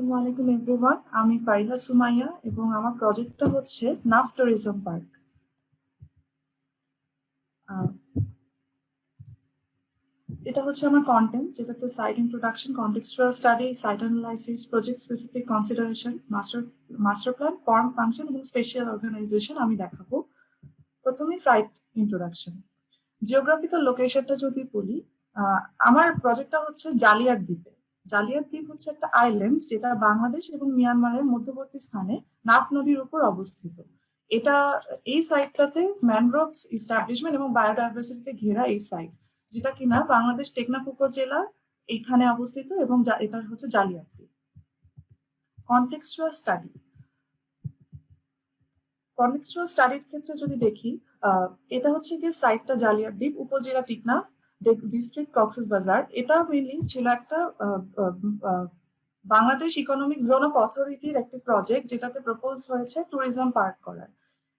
আসসালামু আলাইকুম এভরিওয়ান, আমি ফারিহা সুমাইয়া এবং আমার প্রজেক্টটা হচ্ছে নাফ ট্যুরিজম পার্ক। এটা হচ্ছে আমার কন্টেন্ট, যেটাতে site introduction, contextual study, site analysis, project specific consideration, master plan, form, function এবং স্পেশাল অর্গানাইজেশন আমি দেখাবো। প্রথমেই সাইট ইন্ট্রোডাকশন। জিওগ্রাফিক্যাল লোকেশনটা যদি বলি, আমার প্রজেক্টটা হচ্ছে জালিয়ার দ্বীপে। জালিয়ার দ্বীপ হচ্ছে একটা আইল্যান্ড যেটা বাংলাদেশ এবং মিয়ানমারের মধ্যবর্তী স্থানে নাফ নদীর উপর অবস্থিত। এটা এই সাইটটাতে ম্যানগ্রোভ ইস্টাবলিশমেন্ট এবং বায়োডাইভার্সিটিতে ঘেরা এই সাইট, যেটা কিনা বাংলাদেশ টেকনাফ উপজেলার এখানে অবস্থিত এবং এটা হচ্ছে জালিয়ার দ্বীপ। Contextual study. কনটেক্সচুয়াল স্টাডির ক্ষেত্রে যদি দেখি, এটা হচ্ছে গিয়ে সাইটটা জালিয়ার দ্বীপ, উপজেলা টেকনাফ, ডিস্ট্রিক্ট কক্সবাজার। এটা মেইনলি ছিল একটা বাংলাদেশ ইকোনমিক জোন অফ অথরিটির একটি প্রজেক্ট, যেটাতে প্রপোজ হয়েছে ট্যুরিজম পার্ক করার।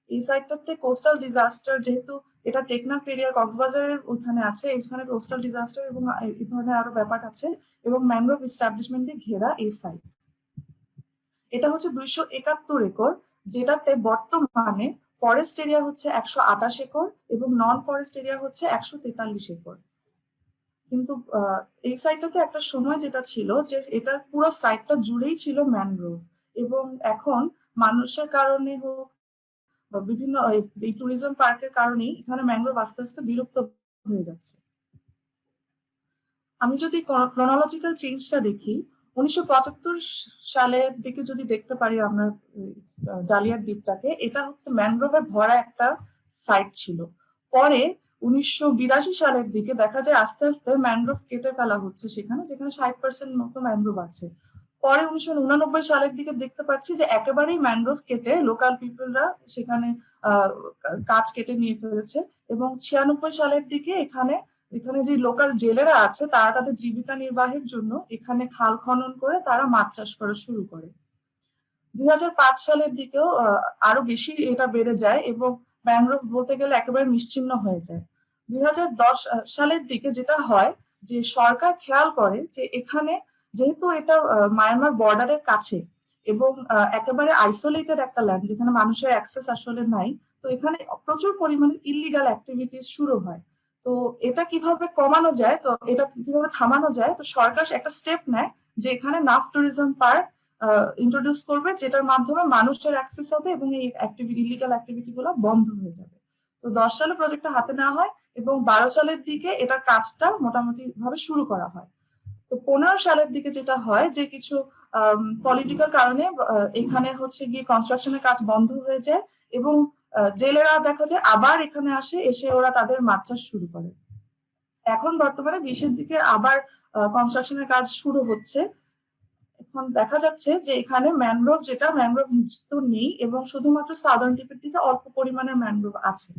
এই সাইটটাতে কোস্টাল ডিজাস্টার, যেহেতু এটা টেকনাফ এরিয়ার কক্সবাজারের ওখানে আছে, এখানে কোস্টাল ডিজাস্টার এবং এই ধরনের আরো ব্যাপার আছে, এবং ম্যানগ্রোভ এস্টাবলিশমেন্ট দিয়ে ঘেরা এই সাইট। এটা হচ্ছে 271 একর, যেটাতে বর্তমানে ফরেস্ট এরিয়া হচ্ছে 128 একর এবং নন ফরেস্ট এরিয়া হচ্ছে 143 একর। কিন্তু এই সাইটটাতে একটা সময় যেটা ছিল যে এটা পুরো সাইটটা জুড়েই ছিল ম্যানগ্রোভ, এবং এখন মানুষের কারণে হোক বা বিভিন্ন এই ট্যুরিজম পার্কের কারণেই এখানে ম্যানগ্রোভ আস্তে আস্তে বিলুপ্ত হয়ে যাচ্ছে। আমি যদি ক্রোনোলজিক্যাল চেঞ্জটা দেখি, 1975 সালের দিকে যদি দেখতে পারি আমরা জালিয়ার দ্বীপটাকে, এটা হচ্ছে ম্যানগ্রোভে ভরা একটা সাইট ছিল। পরে 1982 সালের দিকে দেখা যায় আস্তে আস্তে ম্যানগ্রোভ কেটে ফেলা হচ্ছে সেখানে, যেখানে 60% মতো ম্যানগ্রোভ আছে। পরে 1989 সালের দিকে দেখতে পাচ্ছি যে একেবারেই ম্যানগ্রোভ কেটে লোকাল পিপলরা সেখানে কাঠ কেটে নিয়ে ফেলেছে, এবং 96 সালের দিকে এখানে যে লোকাল জেলেরা আছে তারা তাদের জীবিকা নির্বাহের জন্য এখানে খাল খনন করে তারা মাছ চাষ করা শুরু করে। 2005 সালের দিকেও আরো বেশি এটা বেড়ে যায় এবং ম্যানগ্রোভ বলতে গেলে একেবারে নিশ্চিহ্ন হয়ে যায়। 2010 সালের দিকে যেটা হয় যে সরকার খেয়াল করে যে এখানে যেহেতু এটা মায়ানমার বর্ডারের কাছে এবং একেবারে আইসোলেটেড একটা ল্যান্ড, যেখানে মানুষের অ্যাক্সেস আসলে নাই, তো এখানে প্রচুর পরিমাণে ইলিগাল অ্যাক্টিভিটিস শুরু হয়। তো এটা কিভাবে কমানো যায়, তো এটা কিভাবে থামানো যায়, তো সরকার একটা স্টেপ নেয় যে এখানে নাফ ট্যুরিজম পার্ক ইন্ট্রোডিউস করবে, যেটার মাধ্যমে মানুষের অ্যাক্সেস হবে এবং এই ইলিগাল অ্যাক্টিভিটি গুলো বন্ধ হয়ে যাবে। তো 10 সালে প্রজেক্টটা হাতে নেওয়া হয় এবং 12 সালের দিকে এটার কাজটা মোটামুটি ভাবে শুরু করা হয়। তো 15 সালের দিকে যেটা হয় যে কিছু পলিটিক্যাল কারণে এখানে হচ্ছে গিয়ে কনস্ট্রাকশনের কাজ বন্ধ হয়ে যায় এবং জেলেরা দেখা যায় আবার এখানে এসে ওরা তাদের মাছ চাষ শুরু করে। এখন বর্তমানে 20-এর দিকে আবার কনস্ট্রাকশনের কাজ শুরু হচ্ছে। এখন দেখা যাচ্ছে যে এখানে ম্যানগ্রোভ তো নেই এবং শুধুমাত্র সাদার্ন টিপের দিকে অল্প পরিমাণে ম্যানগ্রোভ আছে।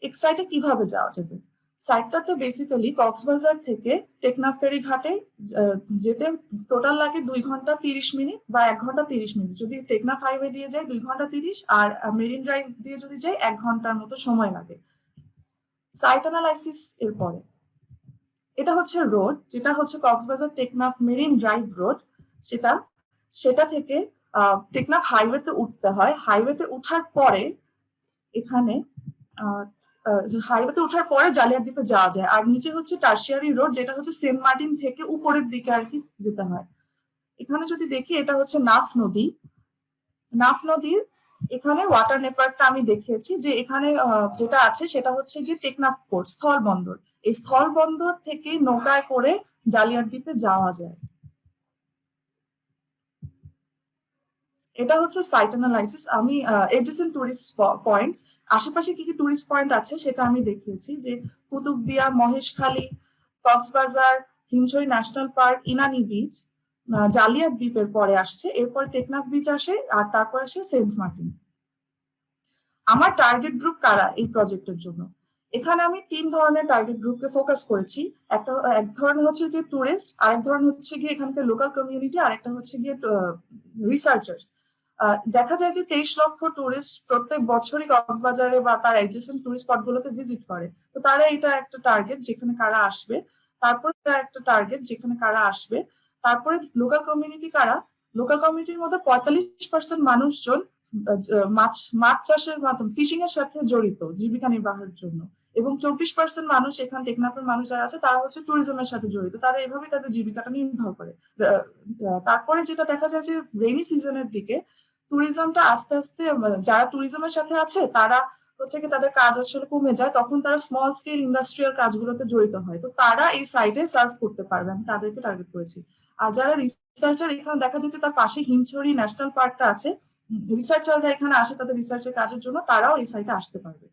এক সাইটে কিভাবে যাওয়া যাবে? সাইটটাতে বেসিক্যালি কক্সবাজার থেকে টেকনাফ ফেরি ঘাটে যেতে টোটাল লাগে 2 ঘন্টা 30 মিনিট বা 1 ঘন্টা 30 মিনিট। যদি টেকনাফ হাইওয়ে দিয়ে যায় 2 ঘন্টা 30, আর মেরিন ড্রাইভ দিয়ে যদি যাই 1 ঘন্টার মতো সময় লাগে। সাইট অ্যানালাইসিস এর পরে এটা হচ্ছে রোড, যেটা হচ্ছে Cox's Bazar Teknaf marine drive road. সেটা থেকে টেকনাফ হাইওয়েতে উঠতে হয়। হাইওয়েতে উঠার পরে এখানে জালিয়ার দ্বীপে যাওয়া যায়। আর নিচে হচ্ছে টার্সিয়ারি রোড, যেটা হচ্ছে সেন্ট মার্টিন থেকে উপরের দিকে আর কি যেতে হয়। এখানে যদি দেখি, এটা হচ্ছে নাফ নদীর এখানে ওয়াটার নেটওয়ার্কটা আমি দেখিয়েছি যে এখানে যেটা আছে সেটা হচ্ছে গিয়ে টেকনাফ পোর্ট, স্থল বন্দর। এই স্থল বন্দর থেকে নৌকায় করে জালিয়ার দ্বীপে যাওয়া যায়। এটা হচ্ছে সাইট অ্যানালাইসিস। আমি এডজেসেন্ট টুরিস্ট পয়েন্টস, আশেপাশে কি কি টুরিস্ট পয়েন্ট আছে সেটা আমি দেখিয়েছি, যে Kutubdia, Maheshkhali, Cox's Bazar, Himchhari national park, Inani beach, জালিয়ার দ্বীপের পরে আসছে, এরপর টেকনাফ বিচ আসে, আর তারপর আসে সেন্ট মার্টিন। আমার টার্গেট গ্রুপ কারা এই প্রজেক্টের জন্য? এখানে আমি 3 ধরনের টার্গেট গ্রুপকে ফোকাস করেছি। এক ধরনের হচ্ছে গিয়ে টুরিস্ট, আরেক ধরনের হচ্ছে গিয়ে এখানকার লোকাল কমিউনিটি, আরেকটা হচ্ছে গিয়ে রিসার্চার্স। দেখা যায় যে 23 লক্ষ টুরিস্ট প্রত্যেক বছরই কক্সবাজারে বা তার অ্যাডজেসেন্ট টুরিস্ট স্পটগুলোতে ভিজিট করে। তো তারা এটা একটা টার্গেট যেখানে কারা আসবে। তারপর একটা টার্গেট যেখানে কারা আসবে তারপরে লোকাল কমিউনিটি কারা? লোকাল কমিউনিটির মধ্যে 45% মানুষজন মাছ মাছ চাষের মাধ্যমে ফিশিং এর সাথে জড়িত জীবিকা নির্বাহের জন্য, এবং 24% মানুষ এখানে টেকনাফের মানুষ যারা আছে তারা হচ্ছে ট্যুরিজমের সাথে জড়িত, তারা এভাবেই তাদের জীবিকাটা নির্বাহ করে। তারপরে যেটা দেখা যায় যে রেইনি সিজনের দিকে ট্যুরিজমটা আস্তে আস্তে যারা ট্যুরিজমের সাথে আছে তারা হচ্ছে কি তাদের কাজ আসলে কমে যায়, তখন তারা স্মল স্কেল ইন্ডাস্ট্রিয়াল কাজগুলোতে জড়িত হয়, তো তারা এই সাইডে সার্ভ করতে পারবে, আমি তাদেরকে টার্গেট করেছি। আর যারা রিসার্চার, এখানে দেখা যাচ্ছে তার পাশে হিমছড়ি ন্যাশনাল পার্কটা আছে, রিসার্চাররা এখানে আসে তাদের রিসার্চের কাজের জন্য, তারাও এই সাইটে আসতে পারবে।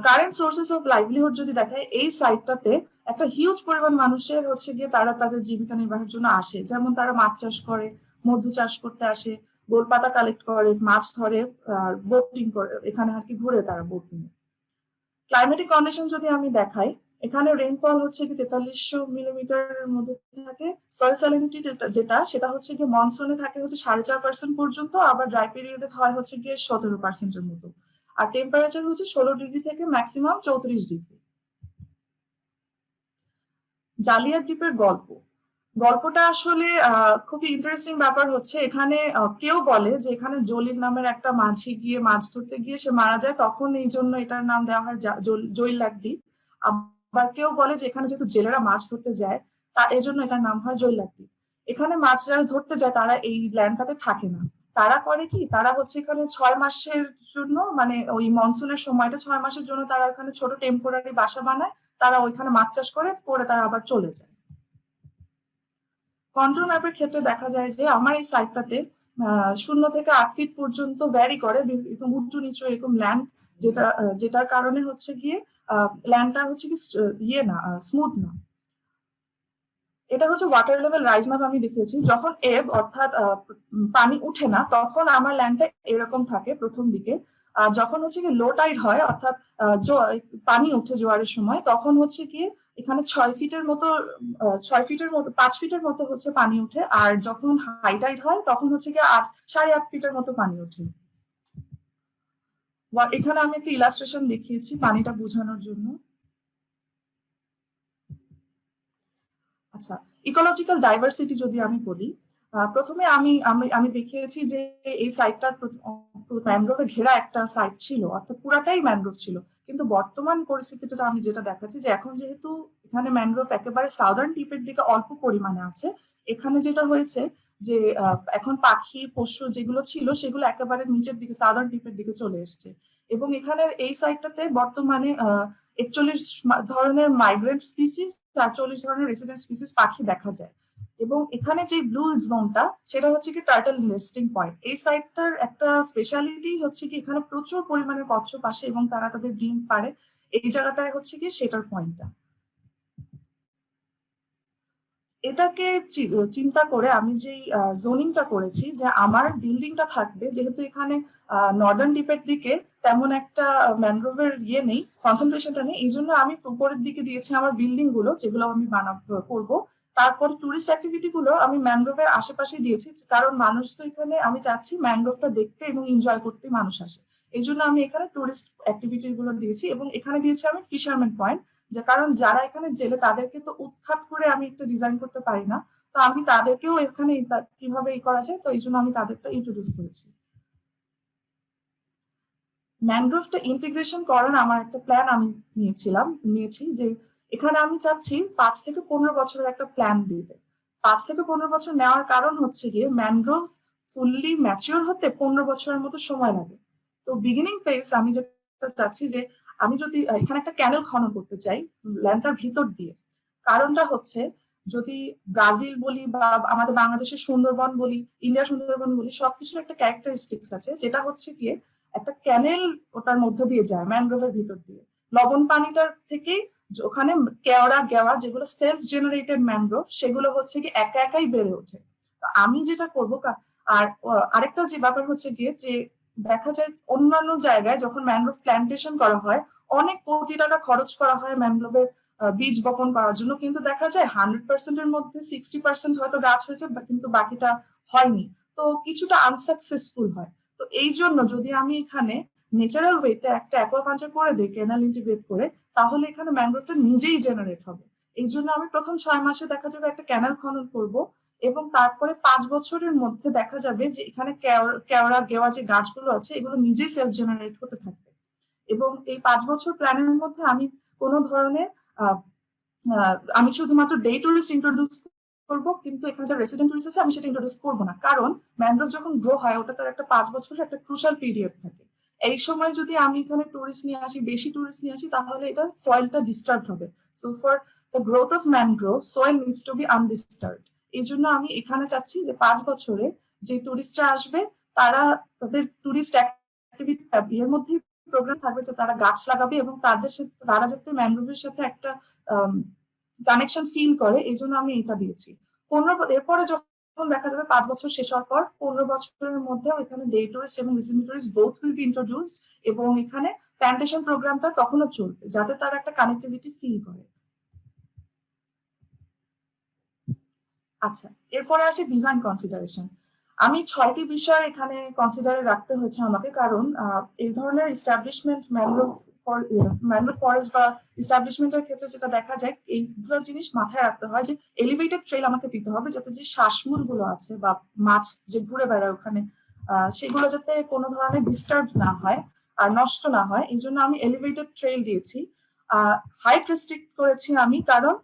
কারেন্ট সোর্সেস অফ লাইভলিহুড যদি দেখায়, এই সাইটটাতে একটা হিউজ পরিমাণ মানুষের হচ্ছে গিয়ে তারা তাদের জীবিকা নির্বাহের জন্য আসে, যেমন তারা মাছ চাষ করে, মধু চাষ করতে আসে, গোলপাতা কালেক্ট করে, মাছ ধরে, আর বোটিং করে, এখানে আর কি ঘুরে তারা বোটিং। ক্লাইমেটিক কন্ডিশন যদি আমি দেখাই, এখানে রেইনফল হচ্ছে কি 4300 মিলিমিটারের মধ্যে থাকে। সয়েল স্যালিনিটি যেটা সেটা হচ্ছে গিয়ে মনসুনে থাকে হচ্ছে 4.5% পর্যন্ত, আবার ড্রাই পিরিয়ডে হয় হচ্ছে গিয়ে 17%-এর মতো। আর টেম্পারেচার হচ্ছে 16 ডিগ্রি থেকে ম্যাক্সিমাম 34 ডিগ্রি। জালিয়াত দ্বীপের গল্পটা আসলে খুবই ইন্টারেস্টিং ব্যাপার হচ্ছে, এখানে কেউ বলে যে এখানে জলিল নামের একটা মাঝি গিয়ে মাছ ধরতে গিয়ে সে মারা যায়, তখন এই জন্য এটার নাম দেওয়া হয় জৈলাক দ্বীপ। আবার কেউ বলে যে এখানে যেহেতু জেলেরা মাছ ধরতে যায় তা এই জন্য এটার নাম হয় জৈলাক দ্বীপ। এখানে মাছ যারা ধরতে যায় তারা এই ল্যান্ডটাতে থাকে না, তারা করে কি, তারা হচ্ছে এখানে 6 মাসের জন্য, মানে ওই মনসুনের সময়টা 6 মাসের জন্য তারা এখানে ছোট টেম্পোরারি বাসা বানায়, তারা ওইখানে মাছ চাষ করে তারা আবার চলে যায়। কন্ট্রোল ম্যাপের ক্ষেত্রে দেখা যায় যে আমার এই সাইটটাতে 0 থেকে 8 ফিট পর্যন্ত ভ্যারি করে, এরকম উঁচু নিচু এরকম ল্যান্ড, যেটার কারণে হচ্ছে গিয়ে ল্যান্ডটা হচ্ছে কি ইয়ে না, স্মুথ না। এটা হচ্ছে ওয়াটার লেভেল রাইজ ম্যাপ আমি দেখিয়েছি, যখন অর্থাৎ পানি উঠে না তখন আমার ল্যান্ডটা এরকম থাকে প্রথম দিকে, আর যখন হচ্ছে কি লো টাইড হয় অর্থাৎ পানি উঠে জোয়ারের সময়, তখন হচ্ছে কি এখানে 6 ফিটের মতো 6 ফিটের মতো 5 ফিটের মতো হচ্ছে পানি উঠে, আর যখন হাই টাইড হয় তখন হচ্ছে কি 8.5 ফিটের মতো পানি ওঠে। এখানে আমি একটা ইলাস্ট্রেশন দেখিয়েছি পানিটা বোঝানোর জন্য। আচ্ছা, ইকোলজিক্যাল ডাইভার্সিটি যদি আমি বলি, প্রথমে আমি আমি আমি দেখিয়েছি যে এই সাইটটা ম্যানগ্রোভে ঘেরা একটা সাইট ছিল, অর্থাৎ পুরাটাই ম্যানগ্রোভ ছিল, কিন্তু বর্তমান পরিস্থিতিটা আমি যেটা দেখাচ্ছি যে এখন যেহেতু এখানে ম্যানগ্রোভ একেবারে সাউদার্ন টিপের দিকে অল্প পরিমাণে আছে, এখানে যেটা হয়েছে যে এখন পাখি পশু যেগুলো ছিল সেগুলো একেবারে নিচের দিকে সাউদার্ন টিপের দিকে চলে এসছে, এবং এখানে এই সাইটটাতে বর্তমানে 41 ধরনের মাইগ্রেন্ট স্পিসিস, 40 ধরনের রেসিডেন্ট স্পিসিস পাখি দেখা যায়। এবং এখানে যে ব্লু জোনটা সেটা হচ্ছে কি টার্টল নেস্টিং পয়েন্ট। এই সাইটটার একটা স্পেশালিটি হচ্ছে কি এখানে প্রচুর পরিমাণে কচ্ছপ আসে এবং তারা তাদের ডিম পাড়ে, এই জায়গাটায় হচ্ছে কি সেটার পয়েন্টটা। এটাকে চিন্তা করে আমি যেই জোনিংটা করেছি যে আমার বিল্ডিংটা থাকবে, যেহেতু এখানে নর্দার্ন ডিপের দিকে তেমন একটা ম্যানগ্রোভের ইয়ে নেই, কনসেন্ট্রেশনটা নেই, এই জন্য আমি উপরের দিকে দিয়েছি আমার বিল্ডিং গুলো যেগুলো আমি করবো। তারপর টুরিস্ট অ্যাক্টিভিটি গুলো আমি ম্যানগ্রোভের আশেপাশে দিয়েছি, কারণ মানুষ তো এখানে আমি চাচ্ছি ম্যানগ্রোভটা দেখতে এবং এনজয় করতে মানুষ আসে, এই জন্য আমি এখানে টুরিস্ট অ্যাক্টিভিটি গুলো দিয়েছি, এবং এখানে দিয়েছি আমি ফিশারম্যান পয়েন্ট, যে কারণ যারা এখানে জেলে তাদেরকে তো উৎখাত করে আমি একটা ডিজাইন করতে পারি না, তো আমি তাদেরকেও এখানে কিভাবে করা যায়, তো এই জন্য আমি তাদেরটা ইন্ট্রোডিউস করেছি। ম্যানগ্রোভটা ইন্টিগ্রেশন করার আমার একটা প্ল্যান আমি নিয়েছি যে এখানে আমি চাচ্ছি 5 থেকে 15 বছরের একটা প্ল্যান দিতে। 5 থেকে 15 বছর নেওয়ার কারণ হচ্ছে গিয়ে ম্যানগ্রোভ ফুললি ম্যাচিওর হতে 15 বছরের মতো সময় লাগে। তো বিগিনিং ফেজ আমি যেটা চাচ্ছি যে আমি যদি এখানে একটা ক্যানেল খনন করতে চাই ল্যান্ডটার ভিতর দিয়ে, কারণটা হচ্ছে যদি ব্রাজিল বলি বা আমাদের বাংলাদেশের সুন্দরবন বলি, ইন্ডিয়ার সুন্দরবন বলি, সবকিছুর একটা ক্যারেক্টারিস্টিক্স আছে, যেটা হচ্ছে গিয়ে একটা ক্যানেল ওটার মধ্য দিয়ে যায় ম্যানগ্রোভের ভিতর দিয়ে, লবণ পানিটার থেকে ওখানে কেওড়া গেওয়া যেগুলো সেলফ জেনারেটেড ম্যানগ্রোভ সেগুলো হচ্ছে কি একা একাই বেড়ে ওঠে। তো আমি যেটা করবো আর আরেকটা যে ব্যাপার হচ্ছে গিয়ে যে দেখা যায় অন্যান্য জায়গায় যখন ম্যানগ্রোভ প্ল্যান্টেশন করা হয় অনেক কোটি টাকা খরচ করা হয় ম্যানগ্রোভের বীজ বপন করার জন্য, কিন্তু দেখা যায় 100%-এর মধ্যে 60% হয়তো গাছ হয়েছে কিন্তু বাকিটা হয়নি, তো কিছুটা আনসাকসেসফুল হয়। তো এই জন্য যদি আমি এখানে ন্যাচারাল ওয়েতে একটা অ্যাকোয়াকালচার করে দিই, কেনাল ইন্টিগ্রেট করে, তাহলে এখানে ম্যানগ্রোভটা নিজেই জেনারেট হবে এই জন্য আমি প্রথম 6 মাসে দেখা যাবে একটা ক্যানাল খনন করব, এবং তারপরে 5 বছরের মধ্যে দেখা যাবে যে এখানে কেওড়া গেওয়া যে গাছগুলো আছে এগুলো নিজেই সেলফ জেনারেট হতে থাকবে। এবং এই 5 বছর প্ল্যানের মধ্যে আমি কোনো ধরনের আমি শুধুমাত্র ডে টুরিস্ট ইন্ট্রোডিউস করবো, কিন্তু এখানে যে রেসিডেন্ট টুরিস্ট আছে আমি সেটা ইন্ট্রোডিউস করবো না, কারণ ম্যানগ্রোভ যখন গ্রো হয় ওটা তার একটা 5 বছরের একটা ক্রুশাল পিরিয়ড থাকে। এই সময় যদি আমি এখানে টুরিস্ট নিয়ে আসি, বেশি টুরিস্ট নিয়ে আসি, তাহলে এটা সয়েলটা ডিস্টার্ব হবে। So for the growth of mangrove soil needs to be undisturbed. এই জন্য আমি এখানে চাচ্ছি যে 5 বছরে যে টুরিস্টরা আসবে তারা তাদের টুরিস্ট অ্যাক্টিভিটি এর মধ্যে প্রোগ্রাম থাকবে যে তারা গাছ লাগাবে এবং তাদের সাথে তারা যাতে ম্যানগ্রোভের সাথে একটা কানেকশন ফিল করে, এই জন্য আমি এটা দিয়েছি। এরপরে যখন দেখা যাবে 5 বছর শেষ হওয়ার পর 15 বছরের মধ্যে এখানে ডে টুরিস্ট এবং recent tourist both will be introduced, এবং এখানে প্ল্যান্টেশন প্রোগ্রামটা তখনও চলবে যাতে তারা একটা কানেক্টিভিটি ফিল করে। আচ্ছা, এরপরে আসে ডিজাইন কনসিডারেশন। আমি 6টি বিষয় এখানে কনসিডারে রাখতে হয়েছে আমাকে, কারণ এই ধরনের এস্টাবলিশমেন্ট ম্যানগ্রোভ ফরেস্ট বা এস্টাবলিশমেন্টের ক্ষেত্রে যেটা দেখা যায়, এইগুলো জিনিস মাথায় রাখতে হয় যে এলিভেটেড ট্রেল আমাকে দিতে হবে যাতে যে শ্বাসমূল গুলো আছে বা মাছ যে ঘুরে বেড়ায় ওখানে সেগুলো যাতে কোনো ধরনের ডিস্টার্ব না হয় আর নষ্ট না হয়, এই জন্য আমি এলিভেটেড ট্রেল দিয়েছি। হাইট রেস্ট্রিক্ট করেছি আমি, কারণ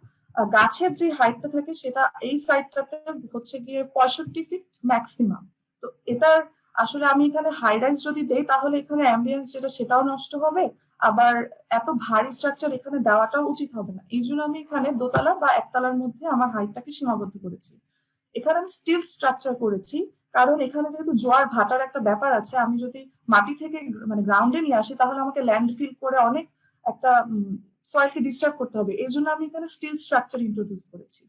গাছের যে হাইটটা থাকে সেটা এই সাইডটাতে হচ্ছে গিয়ে 65 ফিট ম্যাক্সিমাম। তো এটার আসলে আমি এখানে হাই রাইজ যদি দেই তাহলে এখানে অ্যাম্বিয়েন্স যেটা সেটাও নষ্ট হবে, আবার এত ভারী স্ট্রাকচার এখানে দেওয়াটাও উচিত হবে না। এই জন্য আমি এখানে দোতলা বা একতলার মধ্যে আমার হাইটটাকে সীমাবদ্ধ করেছি। এখানে আমি স্টিল স্ট্রাকচার করেছি, কারণ এখানে যেহেতু জোয়ার ভাটার একটা ব্যাপার আছে, আমি যদি মাটি থেকে মানে গ্রাউন্ডে নিয়ে আসি তাহলে আমাকে ল্যান্ড ফিল করে অনেক একটা সয়েলকে ডিস্টার্ব করতে হবে। এই জন্য আমি এখানে স্টিল স্ট্রাকচার ইন্ট্রোডিউস করেছি।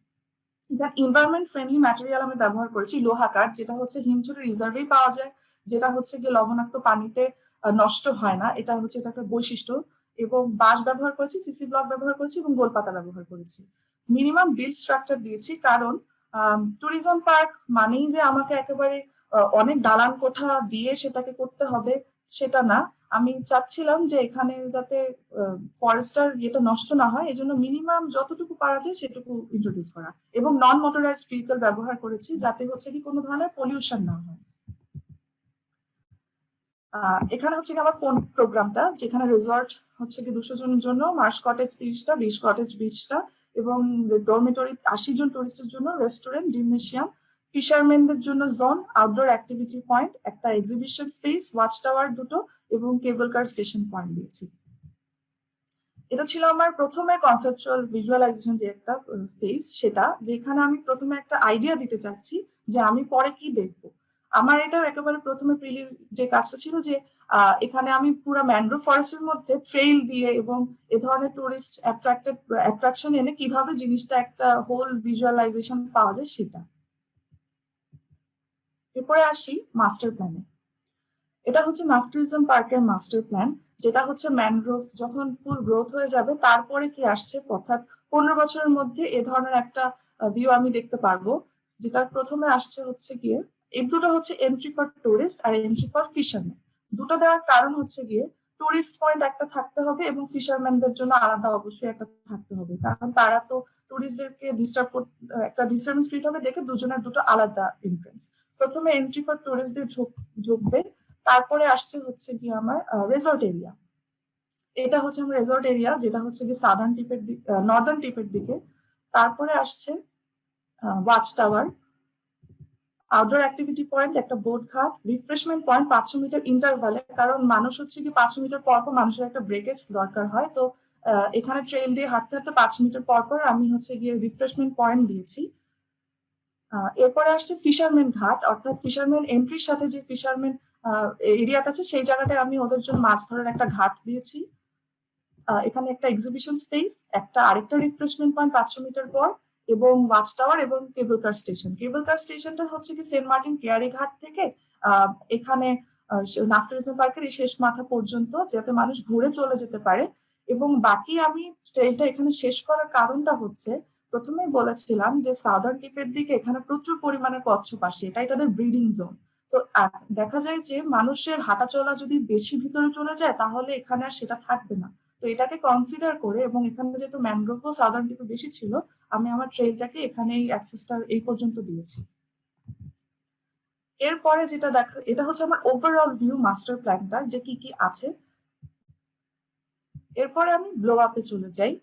এখানে এনভায়রনমেন্ট ফ্রেন্ডলি ম্যাটেরিয়াল আমি ব্যবহার করেছি, লোহা কাঠ, যেটা হচ্ছে হিমছড়ি রিজার্ভেই পাওয়া যায়, যেটা হচ্ছে গিয়ে লবণাক্ত পানিতে নষ্ট হয় না, এটা হচ্ছে এটা একটা বৈশিষ্ট্য। এবং বাঁশ ব্যবহার করেছি, সিসি ব্লক ব্যবহার করেছি এবং গোলপাতা ব্যবহার করেছি। মিনিমাম বিল্ড স্ট্রাকচার দিয়েছি, কারণ ট্যুরিজম পার্ক মানেই যে আমাকে একেবারে অনেক দালান কোঠা দিয়ে সেটাকে করতে হবে সেটা না। আমি চাচ্ছিলাম যে এখানে যাতে ফরেস্টার ইয়েটা নষ্ট না হয়, এই জন্য মিনিমাম যতটুকু পারা যায় সেটুকু ইন্ট্রোডিউস করা, এবং নন মোটরাইজড ভেহিকল ব্যবহার করেছি যাতে হচ্ছে কি কোনো ধরনের পলিউশন না হয়। এখানে হচ্ছে কি আমার কোন প্রোগ্রামটা, যেখানে রিসর্ট হচ্ছে কি 200 জনের জন্য, মার্শ কটেজ 30টা, বিশ কটেজ 20টা, এবং ডরমিটরি 80 জন টুরিস্টের জন্য, রেস্টুরেন্ট, জিমনেশিয়াম, ফিশারম্যানদের জন্য জোন, আউটডোর অ্যাক্টিভিটি পয়েন্ট, একটা এক্সিবিশন স্পেস, ওয়াচ টাওয়ার 2টো, এবং কেবল কার স্টেশন পয়েন্ট দিয়েছি। এটা ছিল আমার প্রথমে কনসেপচুয়াল ভিজুয়ালাইজেশন যে একটা ফেজ, সেটা যেখানে আমি প্রথমে একটা আইডিয়া দিতে চাচ্ছি যে আমি পরে কি দেখবো। আমার এটা একেবারে প্রথমে প্রিলির যে কাজটা ছিল যে এখানে আমি পুরো ম্যানগ্রোভ ফরেস্টের মধ্যে ট্রেইল দিয়ে এবং এ ধরনের টুরিস্ট অ্যাট্রাকশন এনে কিভাবে জিনিসটা একটা হোল ভিজুয়ালাইজেশন পাওয়া যায় সেটা। এরপরে আসি মাস্টার প্ল্যানে। এটা হচ্ছে মাফ ট্যুরিজম পার্কের মাস্টার প্ল্যান, যেটা হচ্ছে ম্যানগ্রোভ যখন ফুল গ্রোথ হয়ে যাবে তারপরে কি আসছে, অর্থাৎ 15 বছরের মধ্যে এ ধরনের একটা ভিউ আমি দেখতে পারবো। যেটা প্রথমে আসছে হচ্ছে গিয়ে, এই দুটো হচ্ছে এন্ট্রি ফর টুরিস্ট আর এন্ট্রি ফর ফিশারম্যান। দুটো দেওয়ার কারণ হচ্ছে গিয়ে টুরিস্ট পয়েন্ট একটা থাকতে হবে এবং ফিশারম্যানদের জন্য আলাদা অবশ্যই একটা থাকতে হবে, কারণ তারা তো টুরিস্টদেরকে ডিস্টার্ব একটা ডিস্টার্বেন্স ক্রিয়েট হবে দেখে দুজনের দুটো আলাদা এন্ট্রেন্স। প্রথমে এন্ট্রি ফর টুরিস্টদের ঢুকবে, তারপরে আসছে হচ্ছে কি আমার রেজর্ট এরিয়া। এটা হচ্ছে আমার রেজর্ট এরিয়া, যেটা হচ্ছে কি সাদার্ন টিপের দিকে, নর্দার্ন টিপের দিকে। তারপরে আসছে watch tower, outdoor activity point, একটা বোট ঘাট, রিফ্রেশমেন্ট পয়েন্ট 500 মিটার ইন্টারভালে, কারণ মানুষ হচ্ছে কি 500 মিটার পর পর মানুষের একটা ব্রেকেজ দরকার হয়। তো এখানে ট্রেল দিয়ে হাঁটতে হাঁটতে 500 মিটার পর পর আমি হচ্ছে গিয়ে রিফ্রেশমেন্ট পয়েন্ট দিয়েছি। এরপরে আসছে ফিশারম্যান ঘাট, অর্থাৎ ফিশারম্যান এন্ট্রির সাথে যে ফিশারম্যান এরিয়াটা আছে সেই জায়গাটায় আমি ওদের জন্য মাছ ধরার একটা ঘাট দিয়েছি। এখানে একটা এক্সিবিশন স্পেস, একটা আরেকটা রিফ্রেশমেন্ট পয়েন্ট 500 মিটার পর, এবং ওয়াচ টাওয়ার এবং কেবল কার স্টেশন। কেবল কার স্টেশনটা হচ্ছে কি সেন্ট মার্টিন কেয়ারি ঘাট থেকে এখানে মাফ ট্যুরিজম পার্কের এই শেষ মাথা পর্যন্ত, যাতে মানুষ ঘুরে চলে যেতে পারে। এবং বাকি আমি ট্রেলটা এখানে শেষ করার কারণটা হচ্ছে, প্রথমেই বলেছিলাম যে সাউদার্ন টিপের দিকে এখানে প্রচুর পরিমাণে কচ্ছপ আসে, এটাই তাদের ব্রিডিং জোন। তো দেখা যায় যে মানুষের হাঁটা চলা যদি বেশি ভিতরে চলে যায় তাহলে এখানে আর সেটা থাকবে না। তো এটাকে কনসিডার করে এবং এখানে যেহেতু ম্যানগ্রোভও সাদার্ন টিপে বেশি ছিল, আমি আমার ট্রেলটাকে এখানে এই অ্যাক্সেসটা এই পর্যন্ত দিয়েছি। এরপরে যেটা দেখা, এটা হচ্ছে আমার ওভারঅল ভিউ মাস্টার প্ল্যানটার যে কি কি আছে। এরপরে আমি ব্লো আপে চলে যাই।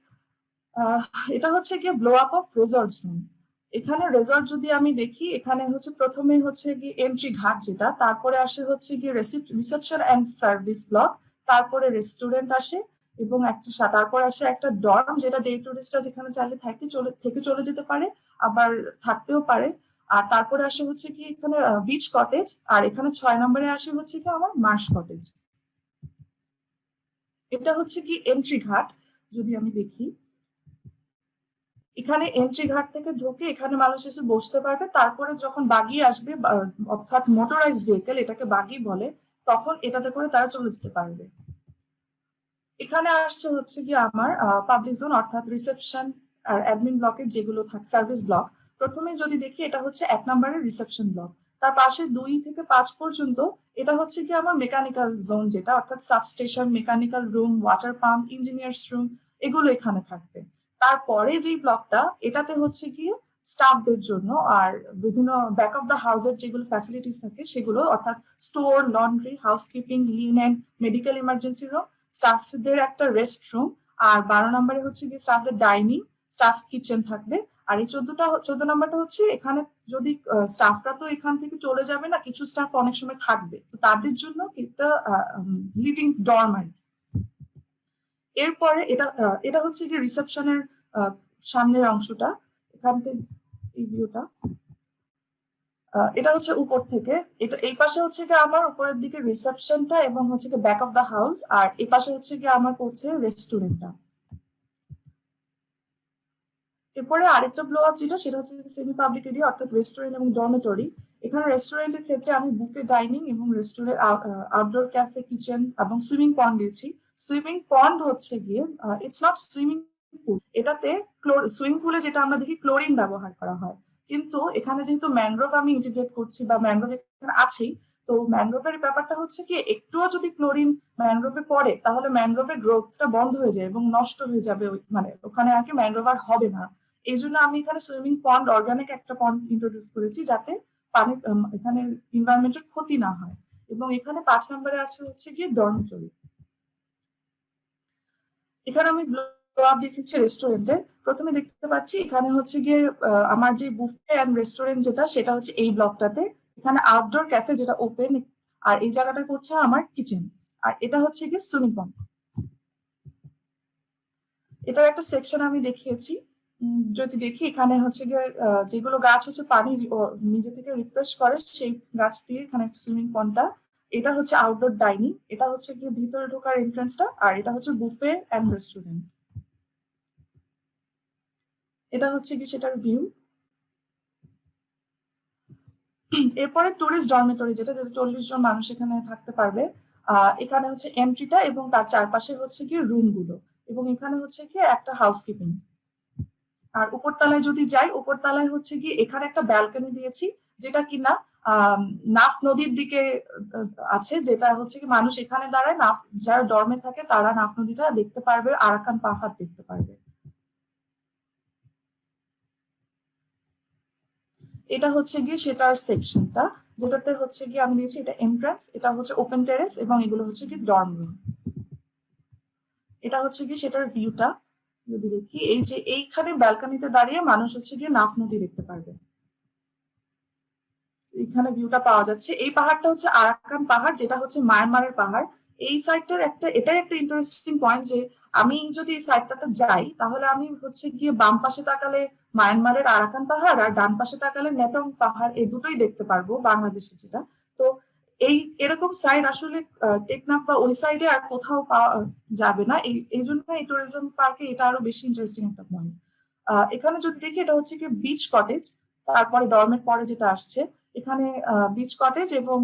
এটা হচ্ছে গিয়ে blow up of resort zone. এখানে রিসর্ট যদি আমি দেখি, এখানে হচ্ছে প্রথমে হচ্ছে গিয়ে এন্ট্রি ঘাট যেটা, তারপরে আসে হচ্ছে গিয়ে রিসেপশন অ্যান্ড সার্ভিস ব্লক, তারপরে রেস্টুরেন্ট আসে এবং তারপর আসে একটা ডর্ম যেটা ডে টুরিস্টরা যেখানে চাইলে থেকে চলে যেতে পারে, আবার থাকতেও পারে। আর তারপরে আসে হচ্ছে কি এখানে বিচ কটেজ, আর এখানে 6 নম্বরে আসে হচ্ছে কি আমার মার্শ কটেজ। এটা হচ্ছে কি এন্ট্রি ঘাট। যদি আমি দেখি, এখানে এন্ট্রি ঘাট থেকে ঢুকে এখানে মানুষ এসে বসতে পারবে, তারপরে যখন বাগি আসবে অর্থাৎ মোটরাইজ ভেহিকেল, এটাকে বাগি বলে, তখন এটাতে করে তারা চলে যেতে পারবে। এখানে আসছে হচ্ছে কি আমার পাবলিক জোন অর্থাৎ রিসেপশন আর অ্যাডমিন ব্লকের যেগুলো থাকে সার্ভিস ব্লক। প্রথমে যদি দেখি এটা হচ্ছে 1 নম্বরের রিসেপশন ব্লক, তার পাশে 2 থেকে 5 পর্যন্ত এটা হচ্ছে কি আমার মেকানিক্যাল জোন যেটা, অর্থাৎ substation, mechanical room, water pump, engineers room, এগুলো এখানে থাকবে। তারপরে যেই ব্লকটা, এটাতে হচ্ছে গিয়ে স্টাফদের জন্য আর বিভিন্ন ব্যাক অফ দ্য হাউসের যেগুলো ফ্যাসিলিটিস থাকে সেগুলো, অর্থাৎ store, laundry, housekeeping, linen, medical emergency room, স্টাফদের একটা রেস্ট রুম, আর 12 নম্বরে হচ্ছে গিয়ে স্টাফদের ডাইনিং, স্টাফ কিচেন থাকবে। আর এই 14 নম্বরটা হচ্ছে এখানে যদি স্টাফরা তো এখান থেকে চলে যাবে না, কিছু স্টাফ অনেক সময় থাকবে, তো তাদের জন্য একটা লিভিং ডর্ম আর কি। এরপরে এটা হচ্ছে কি রিসেপশনের সামনের অংশটা, এখান থেকে এই ভিউটা, এটা হচ্ছে উপর থেকে। এটা এই পাশে হচ্ছে কি আমার উপরের দিকে রিসেপশনটা এবং হচ্ছে কি ব্যাক অফ দ্য হাউস, আর এই পাশে হচ্ছে কি আমার পড়ছে রেস্টুরেন্টটা। এরপরে আরেকটা ব্লো আপ যেটা, সেটা হচ্ছে সেমি পাবলিক এরিয়া অর্থাৎ রেস্টুরেন্ট এবং ডরমেটরি। এখানে রেস্টুরেন্টের ক্ষেত্রে আমি বুফে ডাইনিং এবং রেস্টুরেন্ট আউটডোর ক্যাফে, কিচেন এবং সুইমিং পন্ড দিয়েছি। সুইমিং পন্ড হচ্ছে গিয়ে ইটস নট সুইমিং পুল, এটাতে সুইমিং পুলে যেটা আমরা দেখি ক্লোরিন ব্যবহার করা হয়, কিন্তু এখানে যেহেতু ম্যানগ্রোভ আমি ইন্টিগ্রেট করছি বা ম্যানগ্রোভ এখানে আছেই, তো ম্যানগ্রোভের ব্যাপারটা হচ্ছে কি একটুও যদি ক্লোরিন ম্যানগ্রোভে পড়ে তাহলে ম্যানগ্রোভের গ্রোথটা বন্ধ হয়ে যায় এবং নষ্ট হয়ে যাবে, মানে ওখানে আর কি ম্যানগ্রোভ আর হবে না। এই জন্য আমি এখানে সুইমিং পন্ড, অর্গানিক একটা পন্ড ইন্ট্রোডিউস করেছি যাতে পানি এখানে এনভায়রনমেন্টের ক্ষতি না হয়। এবং এখানে 5 নম্বরে আছে হচ্ছে গিয়ে ডরমিটরি। এখানে আমি ব্লো আপ দেখেছি রেস্টুরেন্টে। প্রথমে দেখতে পাচ্ছি এখানে হচ্ছে গিয়ে আমার যে বুফে অ্যান্ড রেস্টুরেন্ট যেটা, সেটা হচ্ছে এই ব্লকটাতে। এখানে আউটডোর ক্যাফে যেটা ওপেন, আর এই জায়গাটা করছে আমার কিচেন, আর এটা হচ্ছে গিয়ে সুইমিং পন্ড। এটার একটা সেকশন আমি দেখিয়েছি। যদি দেখি এখানে হচ্ছে গিয়ে যেগুলো গাছ হচ্ছে পানি নিজে থেকে রিফ্রেশ করে, সেই গাছ দিয়ে এখানে একটা সুইমিং পন্ডটা। এটা হচ্ছে আউটডোর ডাইনিং, এটা হচ্ছে গিয়ে ভিতরে ঢোকার এন্ট্রান্সটা, আর এটা হচ্ছে বুফে অ্যান্ড রেস্টুরেন্ট। এটা হচ্ছে কি সেটার ভিউ। এরপরে টুরিস্ট ডরমেটরি যেটা, 40 জন মানুষ এখানে থাকতে পারবে। এখানে হচ্ছে এন্ট্রিটা এবং তার চারপাশে হচ্ছে কি রুম গুলো, এবং এখানে হচ্ছে কি একটা হাউসকিপিং। আর উপরতলায় যদি যাই, উপরতলায় হচ্ছে কি এখানে একটা ব্যালকনি দিয়েছি, যেটা কিনা নাফ নদীর দিকে আছে, যেটা হচ্ছে কি মানুষ এখানে দাঁড়ায়, নাফ যারা ডর্মে থাকে তারা নাফ নদীটা দেখতে পারবে, আরাকান পাহাড় দেখতে পারবে। এটা হচ্ছে গিয়ে সেটার সেকশনটা, যেটাতে হচ্ছে গিয়ে আমি দিয়েছি এটা এন্ট্রান্স, এটা হচ্ছে ওপেন টেরেস, এবং এগুলো হচ্ছে কি ডর্ম রুম। এটা হচ্ছে কি সেটার ভিউটা। যদি দেখি, এই যে এইখানে ব্যালকনিতে দাঁড়িয়ে মানুষ হচ্ছে গিয়ে নাফ নদী দেখতে পারবে। এখানে ভিউটা পাওয়া যাচ্ছে। এই পাহাড়টা হচ্ছে আরাকান পাহাড়, যেটা হচ্ছে মায়ানমারের পাহাড়। এই সাইডটার এটাই একটা ইন্টারেস্টিং পয়েন্ট যে আমি যদি এই সাইডটাতে যাই, তাহলে আমি হচ্ছে গিয়ে বাম পাশে তাকালে মায়ানমারের আরাকান পাহাড়, আর ডান পাশে তাকালে নেটং পাহাড়, এই দুটোই দেখতে পারবো বাংলাদেশে যেটা। তো এই এরকম সাইড আসলে টেকনাফ বা ওই সাইডে আর কোথাও পাওয়া যাবে না। এই জন্য এই ট্যুরিজম পার্কে এটা আরো বেশি ইন্টারেস্টিং একটা পয়েন্ট। এখানে যদি দেখি, এটা হচ্ছে কি বিচ কটেজ, তারপরে ডরমের পরে যেটা আসছে এখানে বিচ কটেজ, এবং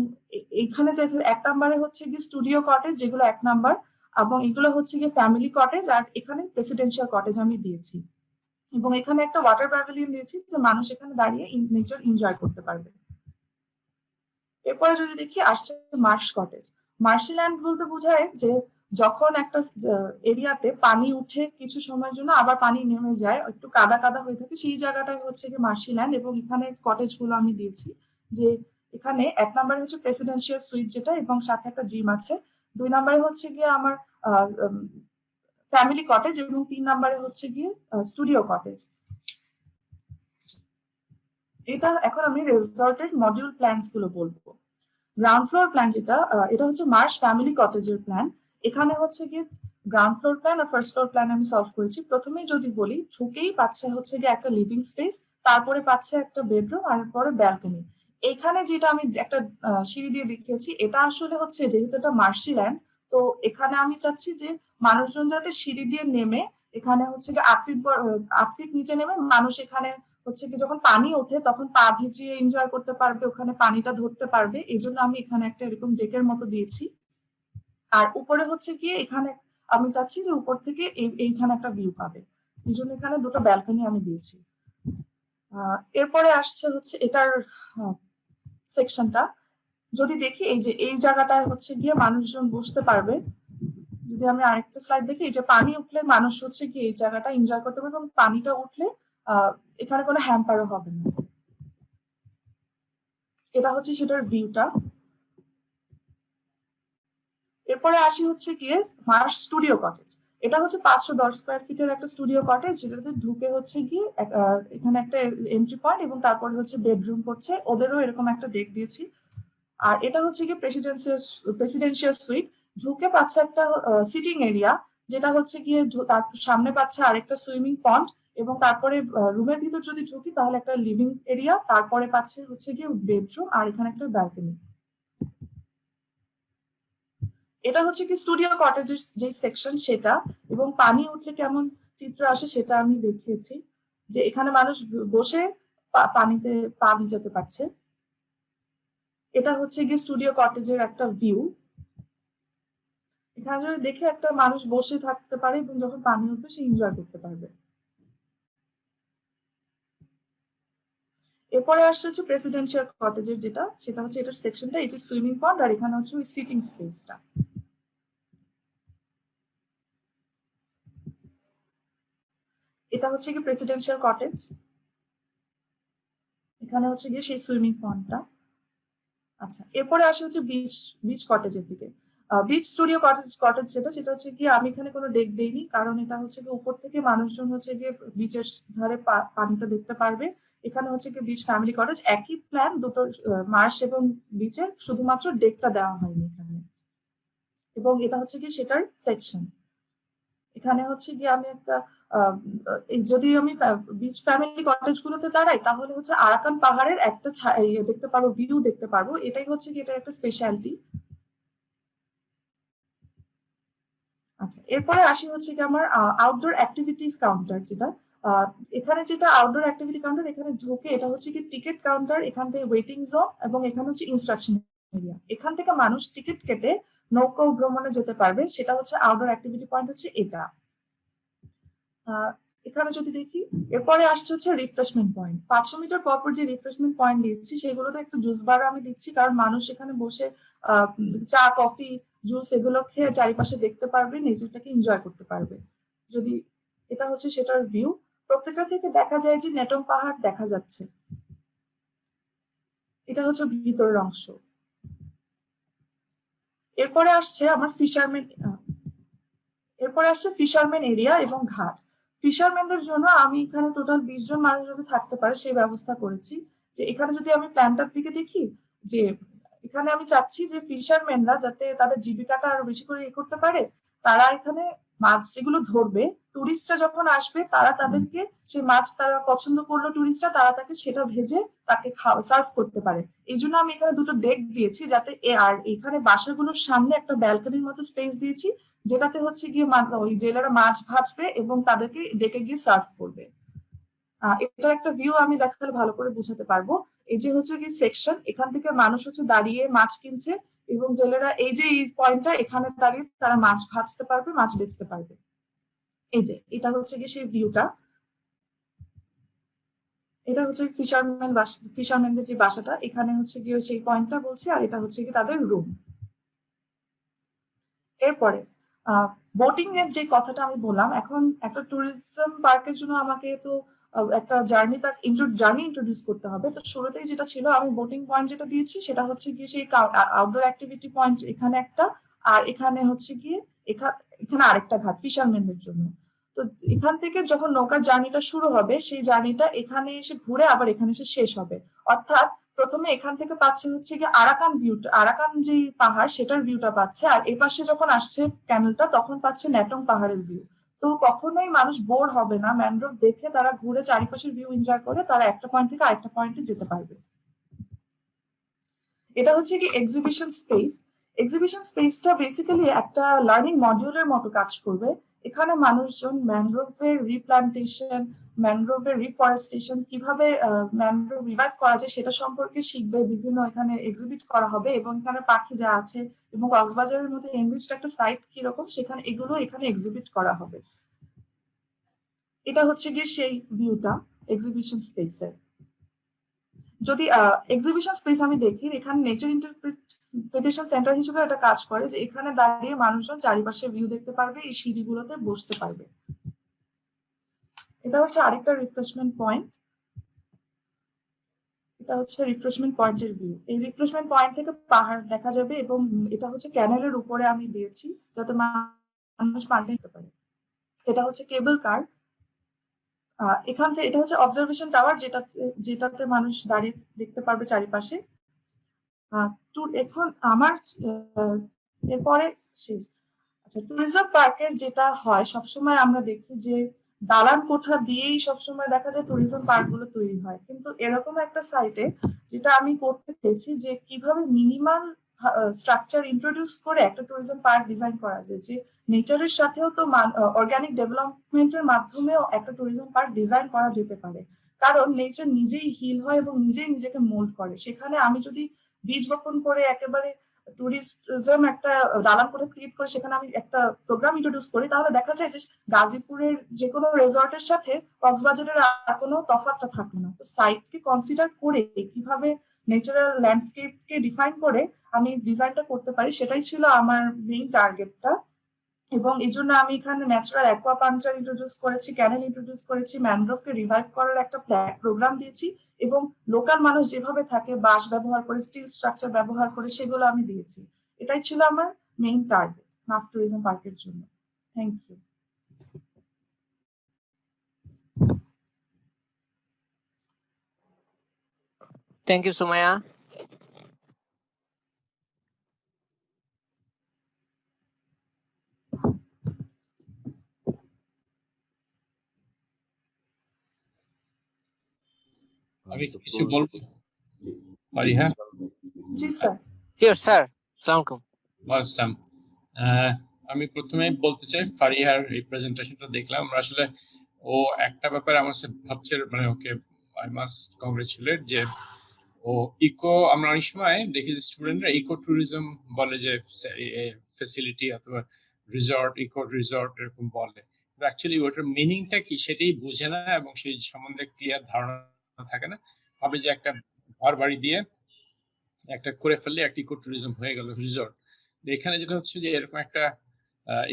এইখানে যে 1 নম্বরে হচ্ছে কি স্টুডিও কটেজ, যেগুলো 1 নাম্বার, এবং এগুলো হচ্ছে কি ফ্যামিলি কটেজ, আর এখানে প্রেসিডেন্সিয়াল কটেজ আমি দিয়েছি। এবং এখানে একটা ওয়াটার প্যাভিলিয়ন দিয়েছি, যে মানুষ এখানে দাঁড়িয়ে নেচার এনজয় করতে পারবে। এরপরে যদি দেখি আসছে মার্শ কটেজ। মার্শি ল্যান্ড বলতে বোঝায় যে যখন একটা এরিয়াতে পানি উঠে কিছু সময়ের জন্য আবার পানি নেমে যায়, একটু কাদা কাদা হয়ে থাকে, সেই জায়গাটাই হচ্ছে গিয়ে মার্শিল্যান্ড। এবং এখানে কটেজ গুলো আমি দিয়েছি, যে এখানে 1 নম্বরে হচ্ছে প্রেসিডেন্সিয়াল সুইট যেটা, এবং সাথে একটা জিম আছে। 2 নম্বরে হচ্ছে গিয়ে আমার ফ্যামিলি কটেজ, এবং 3 নম্বরে হচ্ছে গিয়ে স্টুডিও কটেজ। এটা এখন আমি রিসর্টের মডিউল প্ল্যানস গুলো বলবো। গ্রাউন্ড ফ্লোর প্ল্যান যেটা, এটা হচ্ছে মার্শ ফ্যামিলি কটেজের প্ল্যান। এখানে হচ্ছে গিয়ে গ্রাউন্ড ফ্লোর প্ল্যান আর ফার্স্ট ফ্লোর প্ল্যান আমি সলভ করেছি। প্রথমেই যদি বলি, ঢুকেই পাচ্ছে হচ্ছে গিয়ে একটা লিভিং স্পেস, তারপরে পাচ্ছে একটা বেডরুম, আর পরে ব্যালকনি। এখানে যেটা আমি একটা সিঁড়ি দিয়ে দেখিয়েছি, এটা আসলে হচ্ছে যেহেতু এটা মার্শিল্যান্ড, তো এখানে আমি চাচ্ছি যে মানুষজন যাতে সিঁড়ি দিয়ে নেমে, এখানে হচ্ছে গিয়ে 8 ফিট নিচে নেমে মানুষ এখানে হচ্ছে কি যখন পানি ওঠে তখন পা ভিজিয়ে এনজয় করতে পারবে, ওখানে পানিটা ধরতে পারবে। এই জন্য আমি এখানে একটা এরকম ডেকের মতো দিয়েছি। আর উপরে হচ্ছে গিয়ে এখানে আমি চাচ্ছি যে উপর থেকে এইখানে একটা ভিউ পাবে, এই জন্য এখানে দুটো ব্যালকনি আমি দিয়েছি। এরপরে আসছে হচ্ছে এটার সেকশনটা। যদি দেখি, এই যে এই জায়গাটায় হচ্ছে গিয়ে মানুষজন বসতে পারবে। যদি আমি আরেকটা স্লাইড দেখি, এই যে পানি উঠলে মানুষ হচ্ছে কি এই জায়গাটা এনজয় করতে পারবে, এবং পানিটা উঠলে এখানে কোনো হ্যাম্পারও হবে না। এটা হচ্ছে সেটার ভিউটা। এরপরে আসি হচ্ছে গিয়ে মার্শ স্টুডিও কটেজ। এটা হচ্ছে 510 স্কোয়ার ফিটের একটা স্টুডিও কটেজ, যেটাতে ঢুকে হচ্ছে গিয়ে এখানে একটা এন্ট্রি পয়েন্ট, এবং তারপরে হচ্ছে বেডরুম করছে, ওদেরও এরকম একটা ডেক দিয়েছি। আর এটা হচ্ছে গিয়ে প্রেসিডেন্সিয়াল সুইট। ঢুকে পাচ্ছে একটা সিটিং এরিয়া, যেটা হচ্ছে গিয়ে তার সামনে পাচ্ছে আরেকটা সুইমিং পন্ড, এবং তারপরে রুমের ভিতর যদি ঢুকি তাহলে একটা লিভিং এরিয়া, তারপরে পাচ্ছে হচ্ছে গিয়ে বেডরুম, আর এখানে একটা ব্যালকনি। এটা হচ্ছে কি স্টুডিও কটেজের যে সেকশন সেটা, এবং পানি উঠলে কেমন চিত্র আসে সেটা আমি দেখিয়েছি, যে এখানে মানুষ বসে পানিতে পা ভিজাতে পারছে। এটা হচ্ছে গিয়ে স্টুডিও কটেজের একটা ভিউ। এখানে যদি দেখে একটা মানুষ বসে থাকতে পারে, এবং যখন পানি উঠবে সে এনজয় করতে পারবে। এরপরে আসছে হচ্ছে প্রেসিডেন্সিয়াল কটেজের যেটা, সেটা হচ্ছে এটার সেকশনটা, এই যে সুইমিং পন্ড, আর এখানে হচ্ছে ওই সিটিং স্পেসটা। এটা হচ্ছে কি প্রেসিডেন্সিয়াল কটেজ, এখানে হচ্ছে গিয়ে সেই সুইমিং পন্ডটা। আচ্ছা, এরপরে আসে হচ্ছে বিচ বিচ কটেজের দিকে। বিচ স্টুডিও কটেজ যেটা, সেটা হচ্ছে গিয়ে আমি এখানে কোনো ডেক দেইনি, কারণ এটা হচ্ছে গিয়ে উপর থেকে মানুষজন হচ্ছে গিয়ে বিচের ধারে পানিটা দেখতে পারবে। এখানে হচ্ছে গিয়ে বিচ ফ্যামিলি কটেজ, একই প্ল্যান দুটো, মার্শ এবং বিচের, শুধুমাত্র ডেকটা দেওয়া হয়নি এখানে। এবং এটা হচ্ছে গিয়ে সেটার সেকশন। এখানে হচ্ছে গিয়ে আমি একটা যদি আমি বিচ ফ্যামিলি কটেজ গুলোতে দাঁড়াই, তাহলে হচ্ছে আরাকান পাহাড়ের একটা দেখতে পারবো, ভিউ দেখতে পারবো। এটাই হচ্ছে কি এটার একটা স্পেশালিটি। আচ্ছা, এরপরে আসি হচ্ছে কি আমার আউটডোর অ্যাক্টিভিটিস কাউন্টার যেটা। আহ, এখানে যেটা আউটডোর অ্যাক্টিভিটি কাউন্টার, এখানে ঢুকে এটা হচ্ছে কি টিকিট কাউন্টার, এখান থেকে ওয়েটিং জোন, এবং এখানে হচ্ছে ইনস্ট্রাকশন এরিয়া। এখান থেকে মানুষ টিকিট কেটে নৌকা ভ্রমণে যেতে পারবে, সেটা হচ্ছে আউটডোর অ্যাক্টিভিটি পয়েন্ট হচ্ছে এটা। আহ, এখানে যদি দেখি, এরপরে আসছে হচ্ছে রিফ্রেশমেন্ট পয়েন্ট। 500 মিটার পর পর যে রিফ্রেশমেন্ট পয়েন্ট দিচ্ছি, সেগুলোতে একটু জুস বার আমি দিচ্ছি, কারণ মানুষ এখানে বসে চা কফি জুস এগুলো খেয়ে চারিপাশে দেখতে পারবে, নেচারটাকে এনজয় করতে পারবে। যদি এটা হচ্ছে সেটার ভিউ, প্রত্যেকটা থেকে দেখা যায় যে নেটং পাহাড় দেখা যাচ্ছে। এটা হচ্ছে ভিতরের অংশ। এরপরে আসছে আমার ফিশারম্যান এরিয়া এবং ঘাট। ফিশারম্যানদের জন্য আমি এখানে টোটাল 20 জন মানুষ যদি থাকতে পারে সেই ব্যবস্থা করেছি। যে এখানে যদি আমি প্ল্যানটার দিকে দেখি, যে এখানে আমি চাচ্ছি যে ফিশারম্যানরা যাতে তাদের জীবিকাটা আরো বেশি করে করতে পারে, তারা এখানে মাছ যেগুলো ধরবে, টুরিস্টরা যখন আসবে তারা তাদেরকে সেই মাছ তারা পছন্দ করলো, টুরিস্টরা তারা তাকে সেটা ভেজে তাকে সার্ভ করতে পারে। এই জন্য আমি এখানে দুটো ডেক দিয়েছি, যাতে আর এখানে বাসাগুলোর সামনে একটা ব্যালকনির মতো স্পেস দিয়েছি, যেটাতে হচ্ছে গিয়ে ওই জেলেরা মাছ ভাজবে এবং তাদেরকে ডেকে গিয়ে সার্ভ করবে। এটার একটা ভিউ আমি দেখালে ভালো করে বুঝাতে পারবো। এই যে হচ্ছে কি সেকশন, এখান থেকে মানুষ হচ্ছে দাঁড়িয়ে মাছ কিনছে, এবং জেলেরা এই যে এই পয়েন্টটা, এখানে দাঁড়িয়ে তারা মাছ ভাজতে পারবে, মাছ বেচতে পারবে। এই যে এটা হচ্ছে কি সেই ভিউটা। এটা হচ্ছে ফিশারম্যানদের যে বাসাটা, এখানে হচ্ছে গিয়ে সেই পয়েন্টটা বলছি, আর এটা হচ্ছে কি তাদের রুম। এরপরে বোটিং এর যে কথাটা আমি বললাম, এখন একটা ট্যুরিজম পার্কের জন্য আমাকে তো একটা জার্নি ইন্ট্রোডিউস করতে হবে। তো শুরুতেই যেটা ছিল, আমি বোটিং পয়েন্ট যেটা দিয়েছি সেটা হচ্ছে গিয়ে সেই আউটডোর অ্যাক্টিভিটি পয়েন্ট এখানে একটা, আর এখানে হচ্ছে গিয়ে এখানে আরেকটা ঘাট ফিশারম্যানদের জন্য। তো এখান থেকে যখন নৌকার জার্নিটা শুরু হবে, সেই জার্নিটা এখানে এসে ঘুরে আবার এখানে এসে শেষ হবে। অর্থাৎ প্রথমে এখান থেকে পাচ্ছে হচ্ছে গিয়ে আরাকান ভিউটা, আরাকান যে পাহাড় সেটার ভিউটা পাচ্ছে, আর এ পাশে যখন আসছে ক্যানেলটা তখন পাচ্ছে নেটং পাহাড়ের ভিউ। তো কখনোই মানুষ বোর হবে না, ম্যানগ্রোভ দেখে তারা ঘুরে চারিপাশের ভিউ এনজয় করে তারা একটা পয়েন্ট থেকে আরেকটা পয়েন্টে যেতে পারবে। এটা হচ্ছে কি এক্সিবিশন স্পেস। এক্সিবিশন স্পেসটা বেসিক্যালি একটা লার্নিং মডিউলের মতো কাজ করবে। এখানে মানুষজন ম্যানগ্রোভের রিপ্লান্টেশন, ম্যানগ্রোভের রিফরেস্টেশন, কিভাবে ম্যানগ্রোভ রিভাইভ করা যায় সেটা সম্পর্কে শিখবে। বিভিন্ন এখানে এক্সিবিট করা হবে এবং এখানে পাখি যা আছে এবং কক্সবাজারের মধ্যে এনরিচড একটা সাইট কিরকম সেখানে এগুলো এখানে এক্সিবিট করা হবে। এটা হচ্ছে গিয়ে সেই ভিউটা এক্সিবিশন স্পেসের। যদি এক্সিবিশন স্পেস আমি দেখি, এখানে নেচার ইন্টারপ্রিটেশন সেন্টার হিসেবে এটা কাজ করে, যে এখানে দাঁড়িয়ে মানুষজন চারিপাশে ভিউ দেখতে পারবে, এই সিঁড়িগুলোতে বসতে পারবে। এটা হচ্ছে আরেকটা রিফ্রেশমেন্ট পয়েন্ট। এটা হচ্ছে রিফ্রেশমেন্ট পয়েন্টের ভিউ। এই রিফ্রেশমেন্ট পয়েন্ট থেকে পাহাড় দেখা যাবে এবং এটা হচ্ছে ক্যানেলের উপরে আমি দিয়েছি যাতে মানুষ পাল্টে নিতে পারে। এটা হচ্ছে কেবল কার। এখান থেকে এটা হচ্ছে অবজারভেশন টাওয়ার, যেটাতে মানুষ দাঁড়িয়ে দেখতে পারবে চারিপাশে। এখন আমার এরপরে শেষ। আচ্ছা, ট্যুরিজম পার্কের যেটা হয় সবসময় আমরা দেখি যে দালান কোঠা দিয়েই সবসময় দেখা যায় ট্যুরিজম পার্ক গুলো তৈরি হয়, কিন্তু এরকম একটা সাইটে যেটা আমি করতে চেয়েছি যে কিভাবে মিনিমাল স্ট্রাকচার ইন্ট্রোডিউস করে একটা ট্যুরিজম পার্ক ডিজাইন করা যায়, যে নেচারের সাথেও তো অর্গানিক ডেভেলপমেন্টের মাধ্যমেও একটা ট্যুরিজম পার্ক ডিজাইন করা যেতে পারে। কারণ নেচার নিজেই হিল হয় এবং নিজেই নিজেকে মোল্ড করে। সেখানে আমি যদি বীজ বপন করে একেবারে ট্যুরিজম একটা দালান কোঠা ক্রিয়েট করে সেখানে আমি একটা প্রোগ্রাম ইন্ট্রোডিউস করি, তাহলে দেখা যায় যে গাজীপুরের যে কোনো রেজর্টের সাথে কক্সবাজারের আর কোনো তফাৎটা থাকে না। তো সাইটকে কনসিডার করে কিভাবে ন্যাচারাল ল্যান্ডস্কেপকে ডিফাইন করে আমি ডিজাইনটা করতে পারি, সেটাই ছিল আমার মেইন টার্গেটটা। এবং এই জন্য আমি এখানে ন্যাচারাল অ্যাকুয়াপাংচার ইন্ট্রোডিউস করেছি, ক্যানেল ইন্ট্রোডিউস করেছি, ম্যানগ্রোভকে রিভাইভ করার একটা প্রোগ্রাম দিয়েছি, এবং লোকাল মানুষ যেভাবে থাকে বাঁশ ব্যবহার করে, স্টিল স্ট্রাকচার ব্যবহার করে, সেগুলো আমি দিয়েছি। এটাই ছিল আমার মেইন টার্গেট নাফ ট্যুরিজম পার্কের জন্য। Thank you. Thank you, Sumaya. আমি কিছু বলবো ফারিহা? জি স্যার। Sure, sir. Assalamualaikum. ওয়ালাইকুম। আমি প্রথমে বলতে চাই ফারিহার এই প্রেজেন্টেশনটা দেখলাম, আমরা আসলে ও একটা ব্যাপারে আমার সাথে ভাবছে, মানে ওকে আই মাস্ট কংগ্রেচুলেট যে ও আমরা অনেক সময় দেখি যে স্টুডেন্টরা ইকো ট্যুরিজম বলে, যে ফেসিলিটি অথবা রিসর্ট, ইকো রিসর্ট এরকম বলে, অ্যাকচুয়ালি ওটার মিনিংটা কি সেটাই বুঝে না এবং সেই সম্বন্ধে ক্লিয়ার ধারণা থাকে না, ভাবে যে একটা ঘর বাড়ি দিয়ে একটা করে ফেললে একটা ইকো ট্যুরিজম হয়ে গেল রিসর্ট। এখানে যেটা হচ্ছে যে এরকম একটা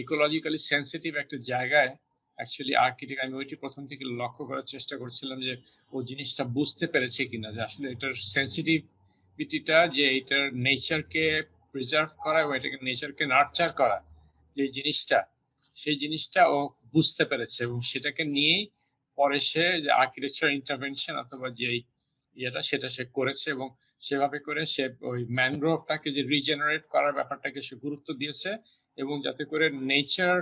ইকোলজিক্যালি সেন্সিটিভ একটা জায়গায় অ্যাকচুয়ালি আর্কিটেক্ট, আমি ওইটি প্রথম থেকে লক্ষ্য করার চেষ্টা করছিলাম যে ও জিনিসটা বুঝতে পেরেছে কিনা, যে আসলে এটার সেন্সিটিভিটিটা, যে এটার নেচারকে প্রিজার্ভ করা এবং এটাকে নেচারকে নার্চার করা যে জিনিসটা, সেই জিনিসটা ও বুঝতে পেরেছে এবং সেটাকে নিয়েই পরে সে যে আর্কিটেকচার ইন্টারভেনশন অথবা যে ইয়েটা সেটা সে করেছে এবং সেভাবে করে সে ওই ম্যানগ্রোভটাকে যে রিজেনারেট করার ব্যাপারটাকে সে গুরুত্ব দিয়েছে এবং যাতে করে নেচার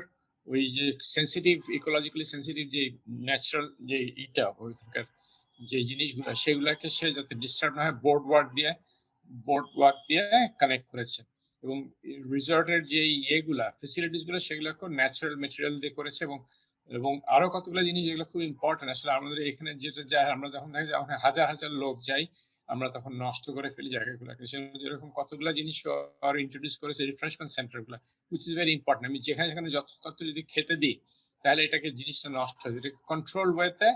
ওই যে সেন্সিটিভ, ইকোলজিক্যালি সেন্সিটিভ যে ন্যাচারাল যে ইটা ওইখানকার যে জিনিসগুলো সেগুলোকে সে যাতে ডিস্টার্ব না হয় বোর্ড ওয়ার্ক দিয়ে কানেক্ট করেছে। এবং রিসর্টের যে ইয়েগুলা ফেসিলিটিস গুলো সেগুলোকে ন্যাচারাল মেটেরিয়াল দিয়ে করেছে এবং এবং আরো কতগুলো জিনিস যেগুলো খুব ইম্পর্টেন্ট। আসলে আমাদের এখানে যেটা যায়, আমরা যখন দেখি যে হাজার হাজার লোক যাই, আমরা তখন নষ্ট করে ফেলি জায়গাগুলোকে। এরকম কতগুলো জিনিস আর ইন্ট্রোডিউস করেছে রিফ্রেশমেন্ট সেন্টার গুলা, হুইচ ইজ ভেরি ইম্পর্টেন্ট। আমি যেখানে যেখানে যত যদি খেতে দিই তাহলে এটাকে জিনিসটা নষ্ট হয়, এটাকে কন্ট্রোল ওয়েতে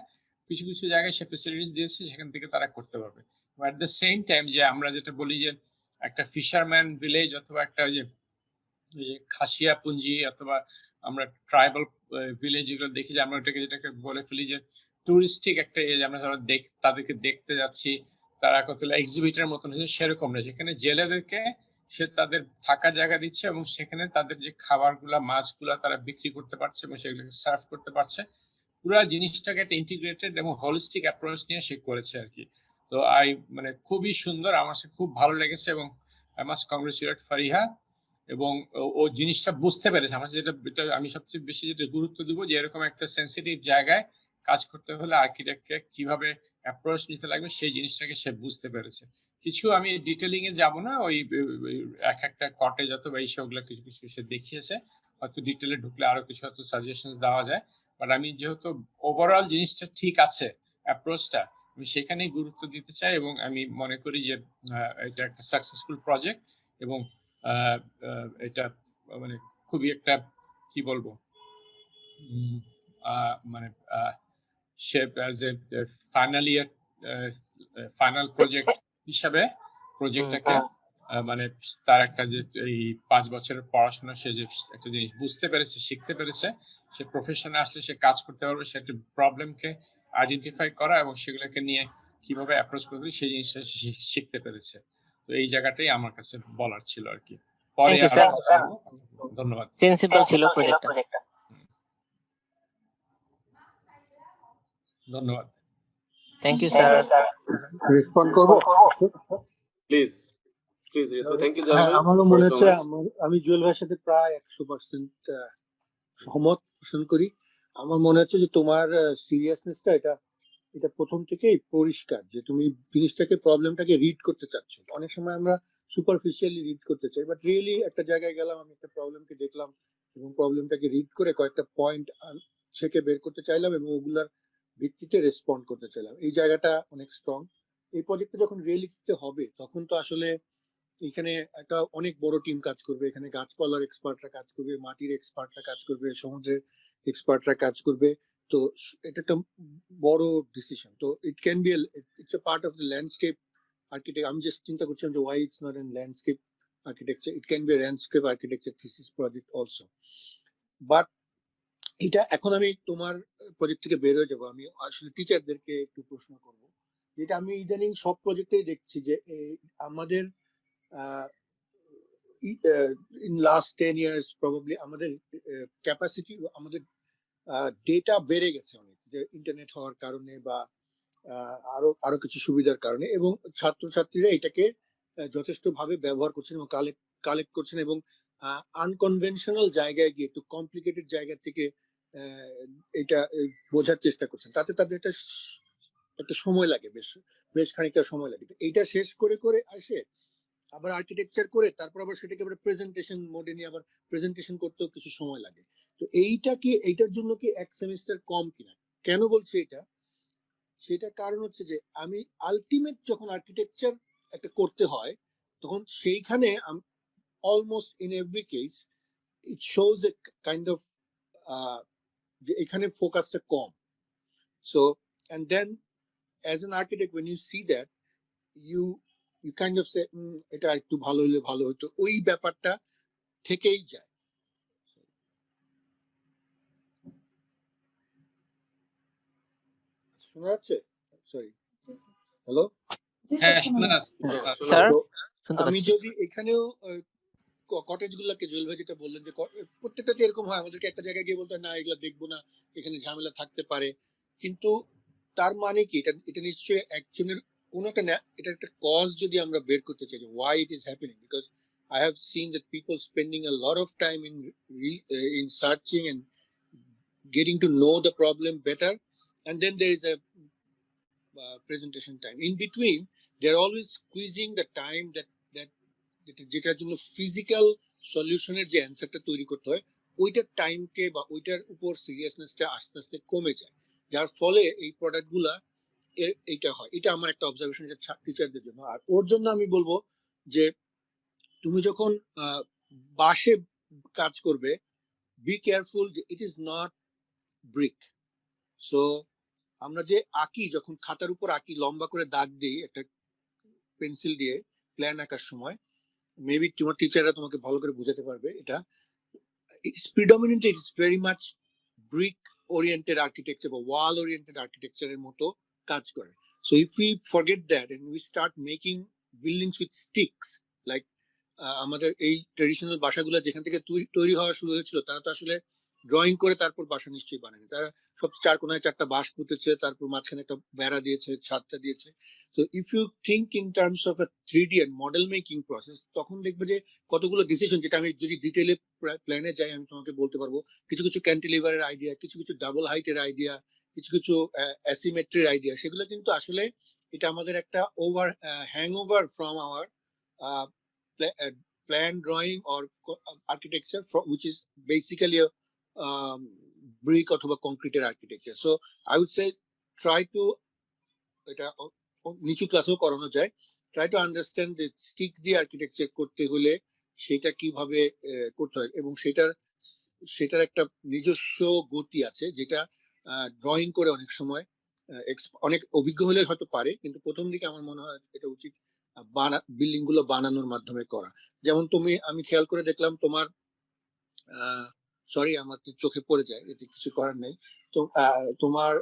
কিছু কিছু জায়গায় সে ফেসিলিটিস দিয়েছে, সেখান থেকে তারা করতে পারবে। অ্যাট দ্য সেম টাইম যে আমরা যেটা বলি যে একটা ফিশারম্যান ভিলেজ অথবা একটা যে এই যে খাসিয়া পুঞ্জি অথবা আমরা ট্রাইবাল ভিলেজ এগুলো দেখি যে আমরা যেটাকে বলে ফেলি যে টুরিস্টিক একটা আমরা ধরো তাদেরকে দেখতে যাচ্ছি, তারা কতগুলো এক্সিবিটের মতন হয়েছে, সেরকম না। যেখানে জেলেদেরকে সে তাদের থাকার জায়গা দিচ্ছে এবং সেখানে তাদের যে খাবারগুলা মাছগুলা তারা বিক্রি করতে পারছে এবং সেগুলোকে সার্ভ করতে পারছে। পুরা জিনিসটাকে একটা ইন্টিগ্রেটেড এবং হোলিস্টিক অ্যাপ্রোচ নিয়ে সে করেছে আর কি। তো মানে খুবই সুন্দর, আমার কাছে খুব ভালো লেগেছে এবং আই মাস্ট কংগ্রেচুলেট ফারিহা। এবং ও জিনিসটা বুঝতে পেরেছে। আমার যেটা আমি সবচেয়ে বেশি যেটা গুরুত্ব দেবো যে এরকম একটা সেন্সিটিভ জায়গায় কাজ করতে হলে আর্কিটেক্টকে কিভাবে অ্যাপ্রোচ নিতে লাগবে সেই জিনিসটাকে সে বুঝতে পেরেছে। কিছু আমি ডিটেলিং এ যাব না, ওই এক একটা কটেজ অথবা এই সবগুলো কিছু কিছু সে দেখিয়েছে, হয়তো ডিটেলে ঢুকলে আরো কিছু হয়তো সাজেশন দেওয়া যায়। বাট আমি যেহেতু ওভারঅল জিনিসটা ঠিক আছে অ্যাপ্রোচটা, আমি সেখানেই গুরুত্ব দিতে চাই এবং আমি মনে করি যে এটা একটা সাকসেসফুল প্রজেক্ট এবং এটা মানে খুবই একটা কি বলবো মানে সে as a final year final project হিসাবে প্রজেক্টটাকে মানে তার একটা যে এই 5 বছরের পড়াশোনা সে যে একটা জিনিস বুঝতে পেরেছে, শিখতে পেরেছে, সে প্রফেশনে আসলে সে কাজ করতে পারবে, সে একটা প্রবলেমকে আইডেন্টিফাই করা এবং সেগুলোকে নিয়ে কিভাবে অ্যাপ্রোচ করবে সেই জিনিসটা শিখতে পেরেছে। তো এই জায়গাটাই আমার কাছে বলার ছিল আর কি। পরে ধন্যবাদ। সেন্সিবল ছিল প্রজেক্টটা। ধন্যবাদ। Thank you sir. রেসপন্ড করব প্লিজ প্লিজ। থ্যাংক ইউ হ্যাঁ, আমারও মনে হচ্ছে আমি জুয়েল ভাইয়ের সাথে প্রায় 100% সহমত পোষণ করি। আমার মনে হচ্ছে যে তোমার সিরিয়াসনেসটা এটা প্রথম থেকেই পরিষ্কার, যে তুমি জিনিসটাকে প্রবলেমটাকে রিড করতে চাচ্ছ। অনেক সময় আমরা সুপারফিশিয়ালি রিড করতে চাই, বাট রিয়েলি একটা জায়গায় গেলাম, আমি একটা প্রবলেমকে দেখলাম এবং প্রবলেমটাকে রিড করে কয়েকটা পয়েন্ট ছেকে বের করতে চাইলাম এবং ওগুলার ভিত্তিতে রেসপন্ড করতে চাইলাম। এই জায়গাটা অনেক স্ট্রং। এই প্রজেক্টটা যখন রিয়েলিটিতে হবে তখন তো আসলে এখানে একটা অনেক বড় টিম কাজ করবে। এখানে গাছপালার এক্সপার্টরা কাজ করবে, মাটির এক্সপার্টরা কাজ করবে, সমুদ্রের এক্সপার্টরা কাজ করবে। তো এটা একটা বড় ডিসিশন। তো it can be it's a part of the landscape architect. আমি জাস্ট চিন্তা করছিলাম যে why it's not an landscape architecture, it can B A landscape architecture thesis project also. But এটা এখন আমি তোমার প্রজেক্ট থেকে বের হয়ে যাবো, আমি আসলে টিচারদেরকে একটু প্রশ্ন করবো। যেটা আমি ইদানিং সব প্রজেক্টেই দেখছি যে আমাদের in last 10 years probably আমাদের ক্যাপাসিটি, আমাদের ডেটা বেড়ে গেছে অনেক, যে ইন্টারনেট হওয়ার কারণে বা আরো কিছু সুবিধার কারণে, এবং ছাত্রছাত্রীরা এটাকে যথেষ্ট ভাবে ব্যবহার করছেন এবং কালেক্ট করছেন এবং আনকনভেনশনাল জায়গায় গিয়ে একটু কমপ্লিকেটেড জায়গা থেকে এটা বোঝার চেষ্টা করছেন। তাতে তাদের একটা সময় লাগে, বেশ খানিকটা সময় লাগে। এইটা শেষ করে আসে আবার আর্কিটেকচার করে তারপর আবার সেটাকে আবার প্রেজেন্টেশন মোডে নিয়ে আবার প্রেজেন্টেশন করতেও কিছু সময় লাগে। তো এইটার জন্য কি এক সেমিস্টার কম কিনা? কেন বলছি এটা? সেটা কারণ হচ্ছে যে আমি আলটিমেট যখন আর্কিটেকচার একটা করতে হয় তখন সেইখানে almost in every case it shows a kind of যে এখানে ফোকাসটা কম। So and then as an architect when you see that you kind of say এটা একটু ভালো হলে ভালো হতো, ওই ব্যাপারটা থেকেই যায়। শোনা যাচ্ছে? সরি, হ্যালো, স্যার আমি যদি এখানেও কটেজ গুলাকে জুয়েল ভাই যেটা বললেন যে প্রত্যেকটাতে এরকম হয়, আমাদেরকে একটা জায়গায় গিয়ে বলতে না এগুলা দেখবো না, এখানে ঝামেলা থাকতে পারে, কিন্তু তার মানে কি এটা নিশ্চয়ই একজনের কোন একটা এটা একটা কজ যদি আমরা বের করতে চাই যে why it is happening, because I have seen that people spending a lot of time in searching and getting to know the problem better, and then there is a presentation time in between. They're always squeezing the time that যেটার জন্য physical সলিউশনের যে অ্যান্সারটা তৈরি করতে হয় ওইটার টাইমকে বা ওইটার উপর সিরিয়াসনেসটা আস্তে আস্তে কমে যায়, যার ফলে এই প্রোডাক্টগুলা এইটা হয়। এটা আমার একটা অবজারভেশন টিচারদের জন্য। আর ওর জন্য আমি বলবো যে তুমি যখন বাসে কাজ করবে, বি কেয়ারফুল যে it is not brick. So আমরা যে আঁকি, যখন খাতার উপর আঁকি, লম্বা করে দাগ দিই একটা পেন্সিল দিয়ে প্ল্যান আঁকার সময়, মেবি তোমার টিচাররা তোমাকে ভালো করে বোঝাতে পারবে এটা। It's predominantly, it's very much brick oriented architecture বা wall oriented architecture এর মতো কাজ করে। So if we forget that and we start making buildings with sticks, like আমাদের এই ট্রেডিশনাল বাসাগুলো যেখান থেকে তৈরি হওয়া শুরু হয়েছিল, তারা তো আসলে ড্রয়িং করে তারপর বাসা নিশ্চয়ই বানায়নি। তারা সব চার কোনায় চারটা বাঁশ পুঁতেছে, তারপর মাঝখানে একটা বেড়া দিয়েছে, ছাদটা দিয়েছে। তো if you think in terms of a 3D and model making process, তখন দেখবে যে কতগুলো ডিসিশন, যেটা আমি যদি ডিটেইলে প্ল্যানে যাই আমি তোমাকে বলতে পারবো। কিছু কিছু ক্যান্টিলিভারের আইডিয়া, কিছু কিছু ডাবল হাইটের আইডিয়া, কিছু কিছু অ্যাসিমেট্রির আইডিয়া, সেগুলো কিন্তু আসলে এটা আমাদের একটা hangover from our plan drawing or architecture which is basically a brick অথবা কংক্রিটের architecture. So I would say try to, এটা নিচু ক্লাসেও করানো যায়, ট্রাই টু আন্ডারস্ট্যান্ড যে স্টিক দিয়ে আর্কিটেকচার করতে হলে সেটা কিভাবে করতে হয়, এবং সেটার একটা নিজস্ব গতি আছে, যেটা ড্রয়িং করে অনেক সময় অনেক অভিজ্ঞ হলে হয়তো পারে, কিন্তু প্রথম দিকে আমার মনে হয় এটা উচিত বিল্ডিং গুলো বানানোর মাধ্যমে করা। যেমন আমি খেয়াল করে দেখলাম তোমার সরি আমার চোখে পড়ে যায়, এতে কিছু করার নেই। তো তোমার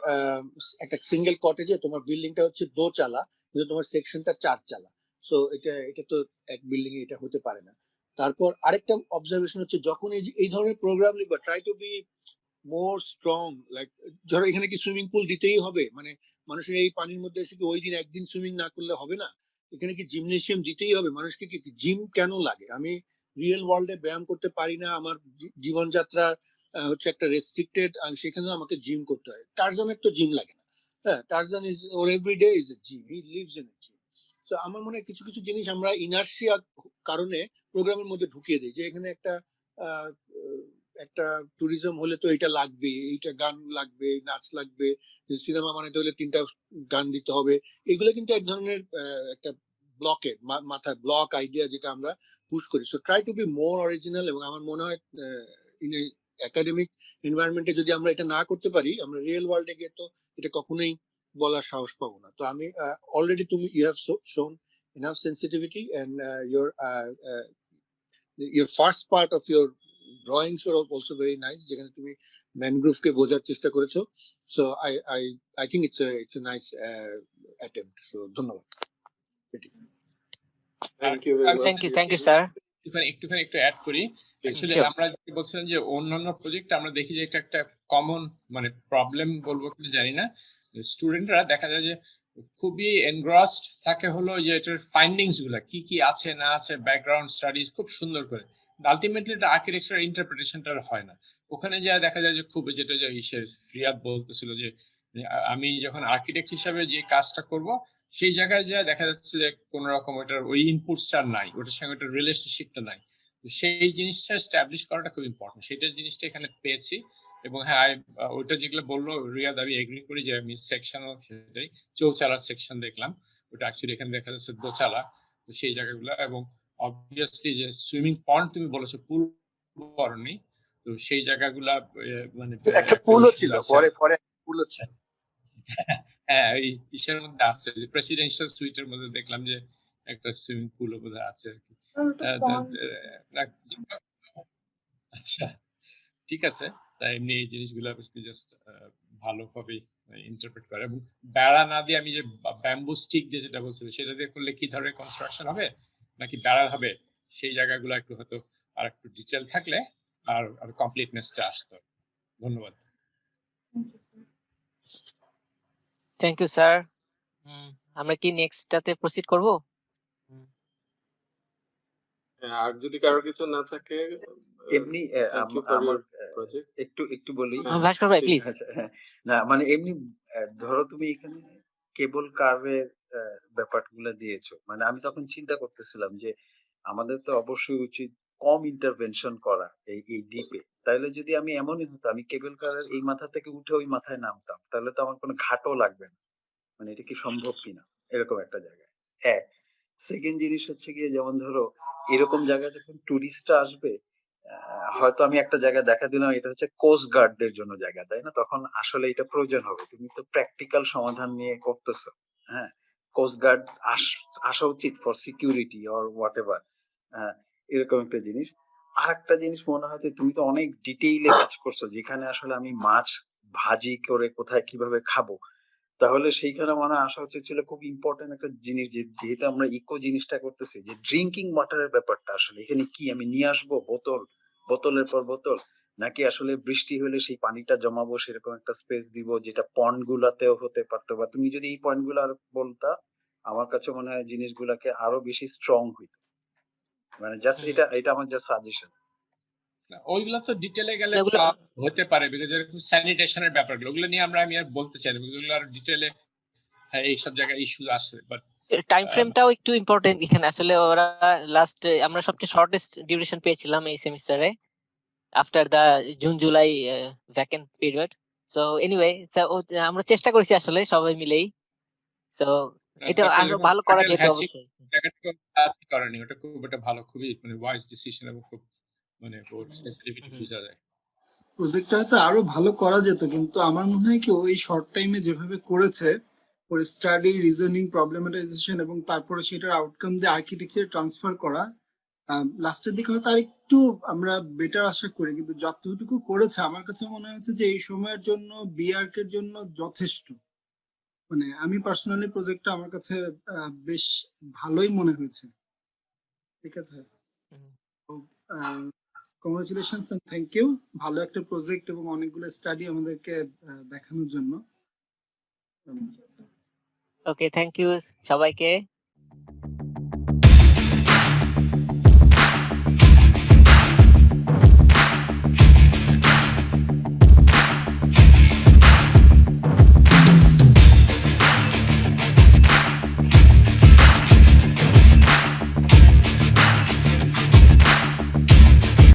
একটা সিঙ্গেল কটেজে তোমার বিল্ডিংটা হচ্ছে দোচালা, কিন্তু তোমার সেকশনটা 4 চালা। সো এটা তো এক বিল্ডিং এ এটা হতে পারে না। তারপর আরেকটা অবজারভেশন হচ্ছে, যখন এই ধরনের প্রোগ্রাম লিখবা, try to be more strong. Like ধরো এখানে কি সুইমিং পুল দিতেই হবে, মানে মানুষের এই পানির মধ্যে এসে কি ওই দিন একদিন সুইমিং না করলে হবে না? এখানে কি জিমনেশিয়াম দিতেই হবে? মানুষকে কি জিম কেন লাগে? আমি রিয়েল ওয়ার্ল্ডে ব্যায়াম করতে পারি না, আমার জীবনযাত্রা হচ্ছে একটা রেস্ট্রিক্টেড, সেখানেও আমাকে জিম করতে হয়। টারজানের তো জিম লাগে না। হ্যাঁ, টারজান ইজ ওর everyday is a gym, he lives in a gym. So আমার মনে হয় কিছু কিছু জিনিস আমরা ইনার্শিয়া কারণে প্রোগ্রামের মধ্যে ঢুকিয়ে দিই, যে এখানে একটা ট্যুরিজম হলে তো এটা লাগবে, এইটা গান লাগবে, নাচ লাগবে, সিনেমা বানাতে হলে 3টা গান দিতে হবে। এগুলো কিন্তু এক ধরনের একটা ব্লকের মাথায় ব্লক আইডিয়া, যেটা আমরা পুশ করি। So try to be more original. এবং আমার মনে হয় ইন একাডেমিক এনভায়রনমেন্টে যদি আমরা এটা না করতে পারি, আমরা রিয়েল ওয়ার্ল্ডে গিয়ে তো এটা কখনোই বলার সাহস পাবো না। তো আমি already you have shown enough sensitivity and your first part of your drawings were also very nice, যেখানে তুমি ম্যানগ্রোভ কে বোঝার চেষ্টা করেছো। So I think it's a nice attempt. So ধন্যবাদ। Thank you very much. Thank you, sir. একটুখানি একটু add করি। Actually Sure. আমরা যেটা বলছিলাম যে অন্যান্য প্রজেক্ট আমরা দেখি যে এটা একটা কমন মানে প্রবলেম বলবো কিনা জানি না, স্টুডেন্টরা দেখা যায় যে খুবই এনগ্রসড থাকে হলো যে এটার ফাইন্ডিংস গুলা কি কি আছে না আছে, ব্যাকগ্রাউন্ড স্টাডিজ খুব সুন্দর করে, আলটিমেটলি এটা আর্কিটেকচার ইন্টারপ্রিটেশনটা হয় না। ওখানে যা দেখা যায় যে খুব, যেটা যে ফ্রিয়াদ বলতেছিল যে আমি যখন আর্কিটেক্ট হিসাবে যে কাজটা করব, সেই জায়গায় যা দেখা যাচ্ছে যে কোন রকম ওটার ওই ইনপুটসটা নাই, ওটার সঙ্গে ওটার রিলেশনশিপটা নাই। তো সেই জিনিসটা এস্টাবলিশ করাটা খুব ইম্পর্টেন্ট, সেটার জিনিসটা এখানে পেয়েছি। এবং হ্যাঁ, ওইটা যেগুলো বললো রিয়াদ, আমি এগ্রি করি যে আমি সেকশনও সেটাই চৌচালার সেকশন দেখলাম, ওটা অ্যাকচুয়ালি এখানে দেখা যাচ্ছে দোচালা, তো সেই জায়গাগুলো। এবং অবভিয়াসলি যে সুইমিং পন্ড তুমি বলেছো, পুল করনি, তো সেই জায়গাগুলা মানে একটা পুলও ছিল, পরে পুলও ছিল। হ্যাঁ, ওই ইসের মধ্যে আছে, যে প্রেসিডেন্সিয়াল সুইটের মধ্যে দেখলাম যে একটা সুইমিং পুলও বোধহয় আছে আর কি। আচ্ছা, ঠিক আছে। তাই এমনি এই জিনিসগুলো জাস্ট ভালোভাবে ইন্টারপ্রেট করে। এবং বেড়া না দিয়ে আমি যে ব্যাম্বু স্টিক দিয়ে যেটা বলছিল, সেটা দিয়ে করলে কি ধরনের কনস্ট্রাকশন হবে নাকি বেড়া হবে, সেই জায়গাগুলো একটু হয়তো আর একটু ডিটেল থাকলে আর কমপ্লিটনেসটা আসতো। ধন্যবাদ। Thank you sir. আমরা কি নেক্সটটাতে প্রসিড করব? আর যদি কারোর কিছু না থাকে, এমনি আমার একটু বলি ভাস্কর ভাই প্লিজ। না মানে এমনি ধরো তুমি এখানে কেবল কার্ভের ব্যাপারগুলো দিয়েছো, মানে আমি তখন চিন্তা করতেছিলাম যে আমাদের তো অবশ্যই উচিত কম ইন্টারভেনশন করা এই দ্বীপে। তাইলে যদি আমি এমনই হতো, আমি কেবল কারের এই মাথা থেকে উঠে ওই মাথায় নামতাম, তাহলে তো আমার কোনো ঘাটও লাগবে না। মানে এটা কি সম্ভব কিনা এরকম একটা জায়গায়। সেকেন্ড জিনিস হচ্ছে গিয়ে, যেমন ধরো এরকম জায়গায় যখন টুরিস্টরা আসবে, হয়তো আমি একটা জায়গায় দেখা দিলাম এটা হচ্ছে কোস্ট গার্ডদের জন্য জায়গা, তাই না? তখন আসলে এটা প্রয়োজন হবে, তুমি তো প্র্যাকটিক্যাল সমাধান নিয়ে করতেছো। হ্যাঁ, কোস্ট গার্ড আসা উচিত for security or what ever. এরকম একটা জিনিস। আরেকটা জিনিস মনে হয় যে তুমি তো অনেক ডিটেইলে কাজ করছো, যেখানে আসলে আমি মাছ ভাজি করে কোথায় কিভাবে খাবো। তাহলে সেইখানে মনে হয় আসা উচিত ছিল খুব ইম্পর্টেন্ট একটা জিনিস, যে যেহেতু আমরা ইকো জিনিসটা করতেছি, যে ড্রিঙ্কিং ওয়াটারের ব্যাপারটা আসলে এখানে কি আমি নিয়ে আসবো বোতল, বোতলের পর বোতল, নাকি আসলে বৃষ্টি হলে সেই পানিটা জমাবো, সেরকম একটা স্পেস দিব, যেটা পন্ড গুলাতেও হতে পারতো। বা তুমি যদি এই পয়েন্ট গুলো আর বলতা, আমার কাছে মনে হয় জিনিসগুলাকে আরো বেশি স্ট্রং হইতো। মানে জাস্ট হুম, এটা আমার জাস্ট সাজেশন। না, ওইগুলো তো ডিটেলে গেলে এগুলো হতে পারে, বিকজ এরকম স্যানিটেশনের ব্যাপারগুলো ওগুলো নিয়ে আমি আর বলতে চাই না, ওগুলো আর ডিটেলে হ্যাঁ এইসব জায়গায় ইস্যুস আসছে, বাট টাইম ফ্রেমটাও একটু ইম্পর্টেন্ট এখানে। আসলে ওরা লাস্ট আমরা সবচেয়ে শর্টেস্ট ডিউরেশন পেয়েছিলাম এই সেমিস্টারে after the June July vacant period. So anyway আমরা চেষ্টা করেছি আসলে সবাই মিলেই। সো এটা তারপরে আরো যখন ভালো করা পটেল যেত হ্যাচিং অবশ্যই। জায়গাটা কাজ করেনি, ওটা খুব একটা ভালো, খুবই মানে ওয়াইজ ডিসিশন এবং খুব মানে ওর সেন্সিটিভিটি হুম, বোঝা যায়। প্রজেক্টটা হয়তো আরো ভালো করা যেত, কিন্তু আমার মনে হয় কি ওই শর্ট টাইমে যেভাবে করেছে, ওর স্টাডি, রিজনিং, প্রবলেমাটাইজেশন এবং তারপরে সেটার আউটকাম দিয়ে আর্কিটেকচার ট্রান্সফার করা, লাস্টের দিকে হয়তো আর একটু আমরা বেটার আশা করি, কিন্তু যতটুকু করেছে আমার কাছে মনে হচ্ছে যে এই সময়ের জন্য বিআর্ক এর জন্য যথেষ্ট। মানে আমি পার্সোনালি প্রজেক্টটা আমার কাছে বেশ ভালোই মনে হয়েছে। ঠিক আছে, হুম। Congratulations and thank you. ভালো একটা প্রজেক্ট এবং অনেকগুলো স্টাডি আমাদেরকে দেখানোর জন্য। ওকে, থ্যাংক ইউ সবাইকে।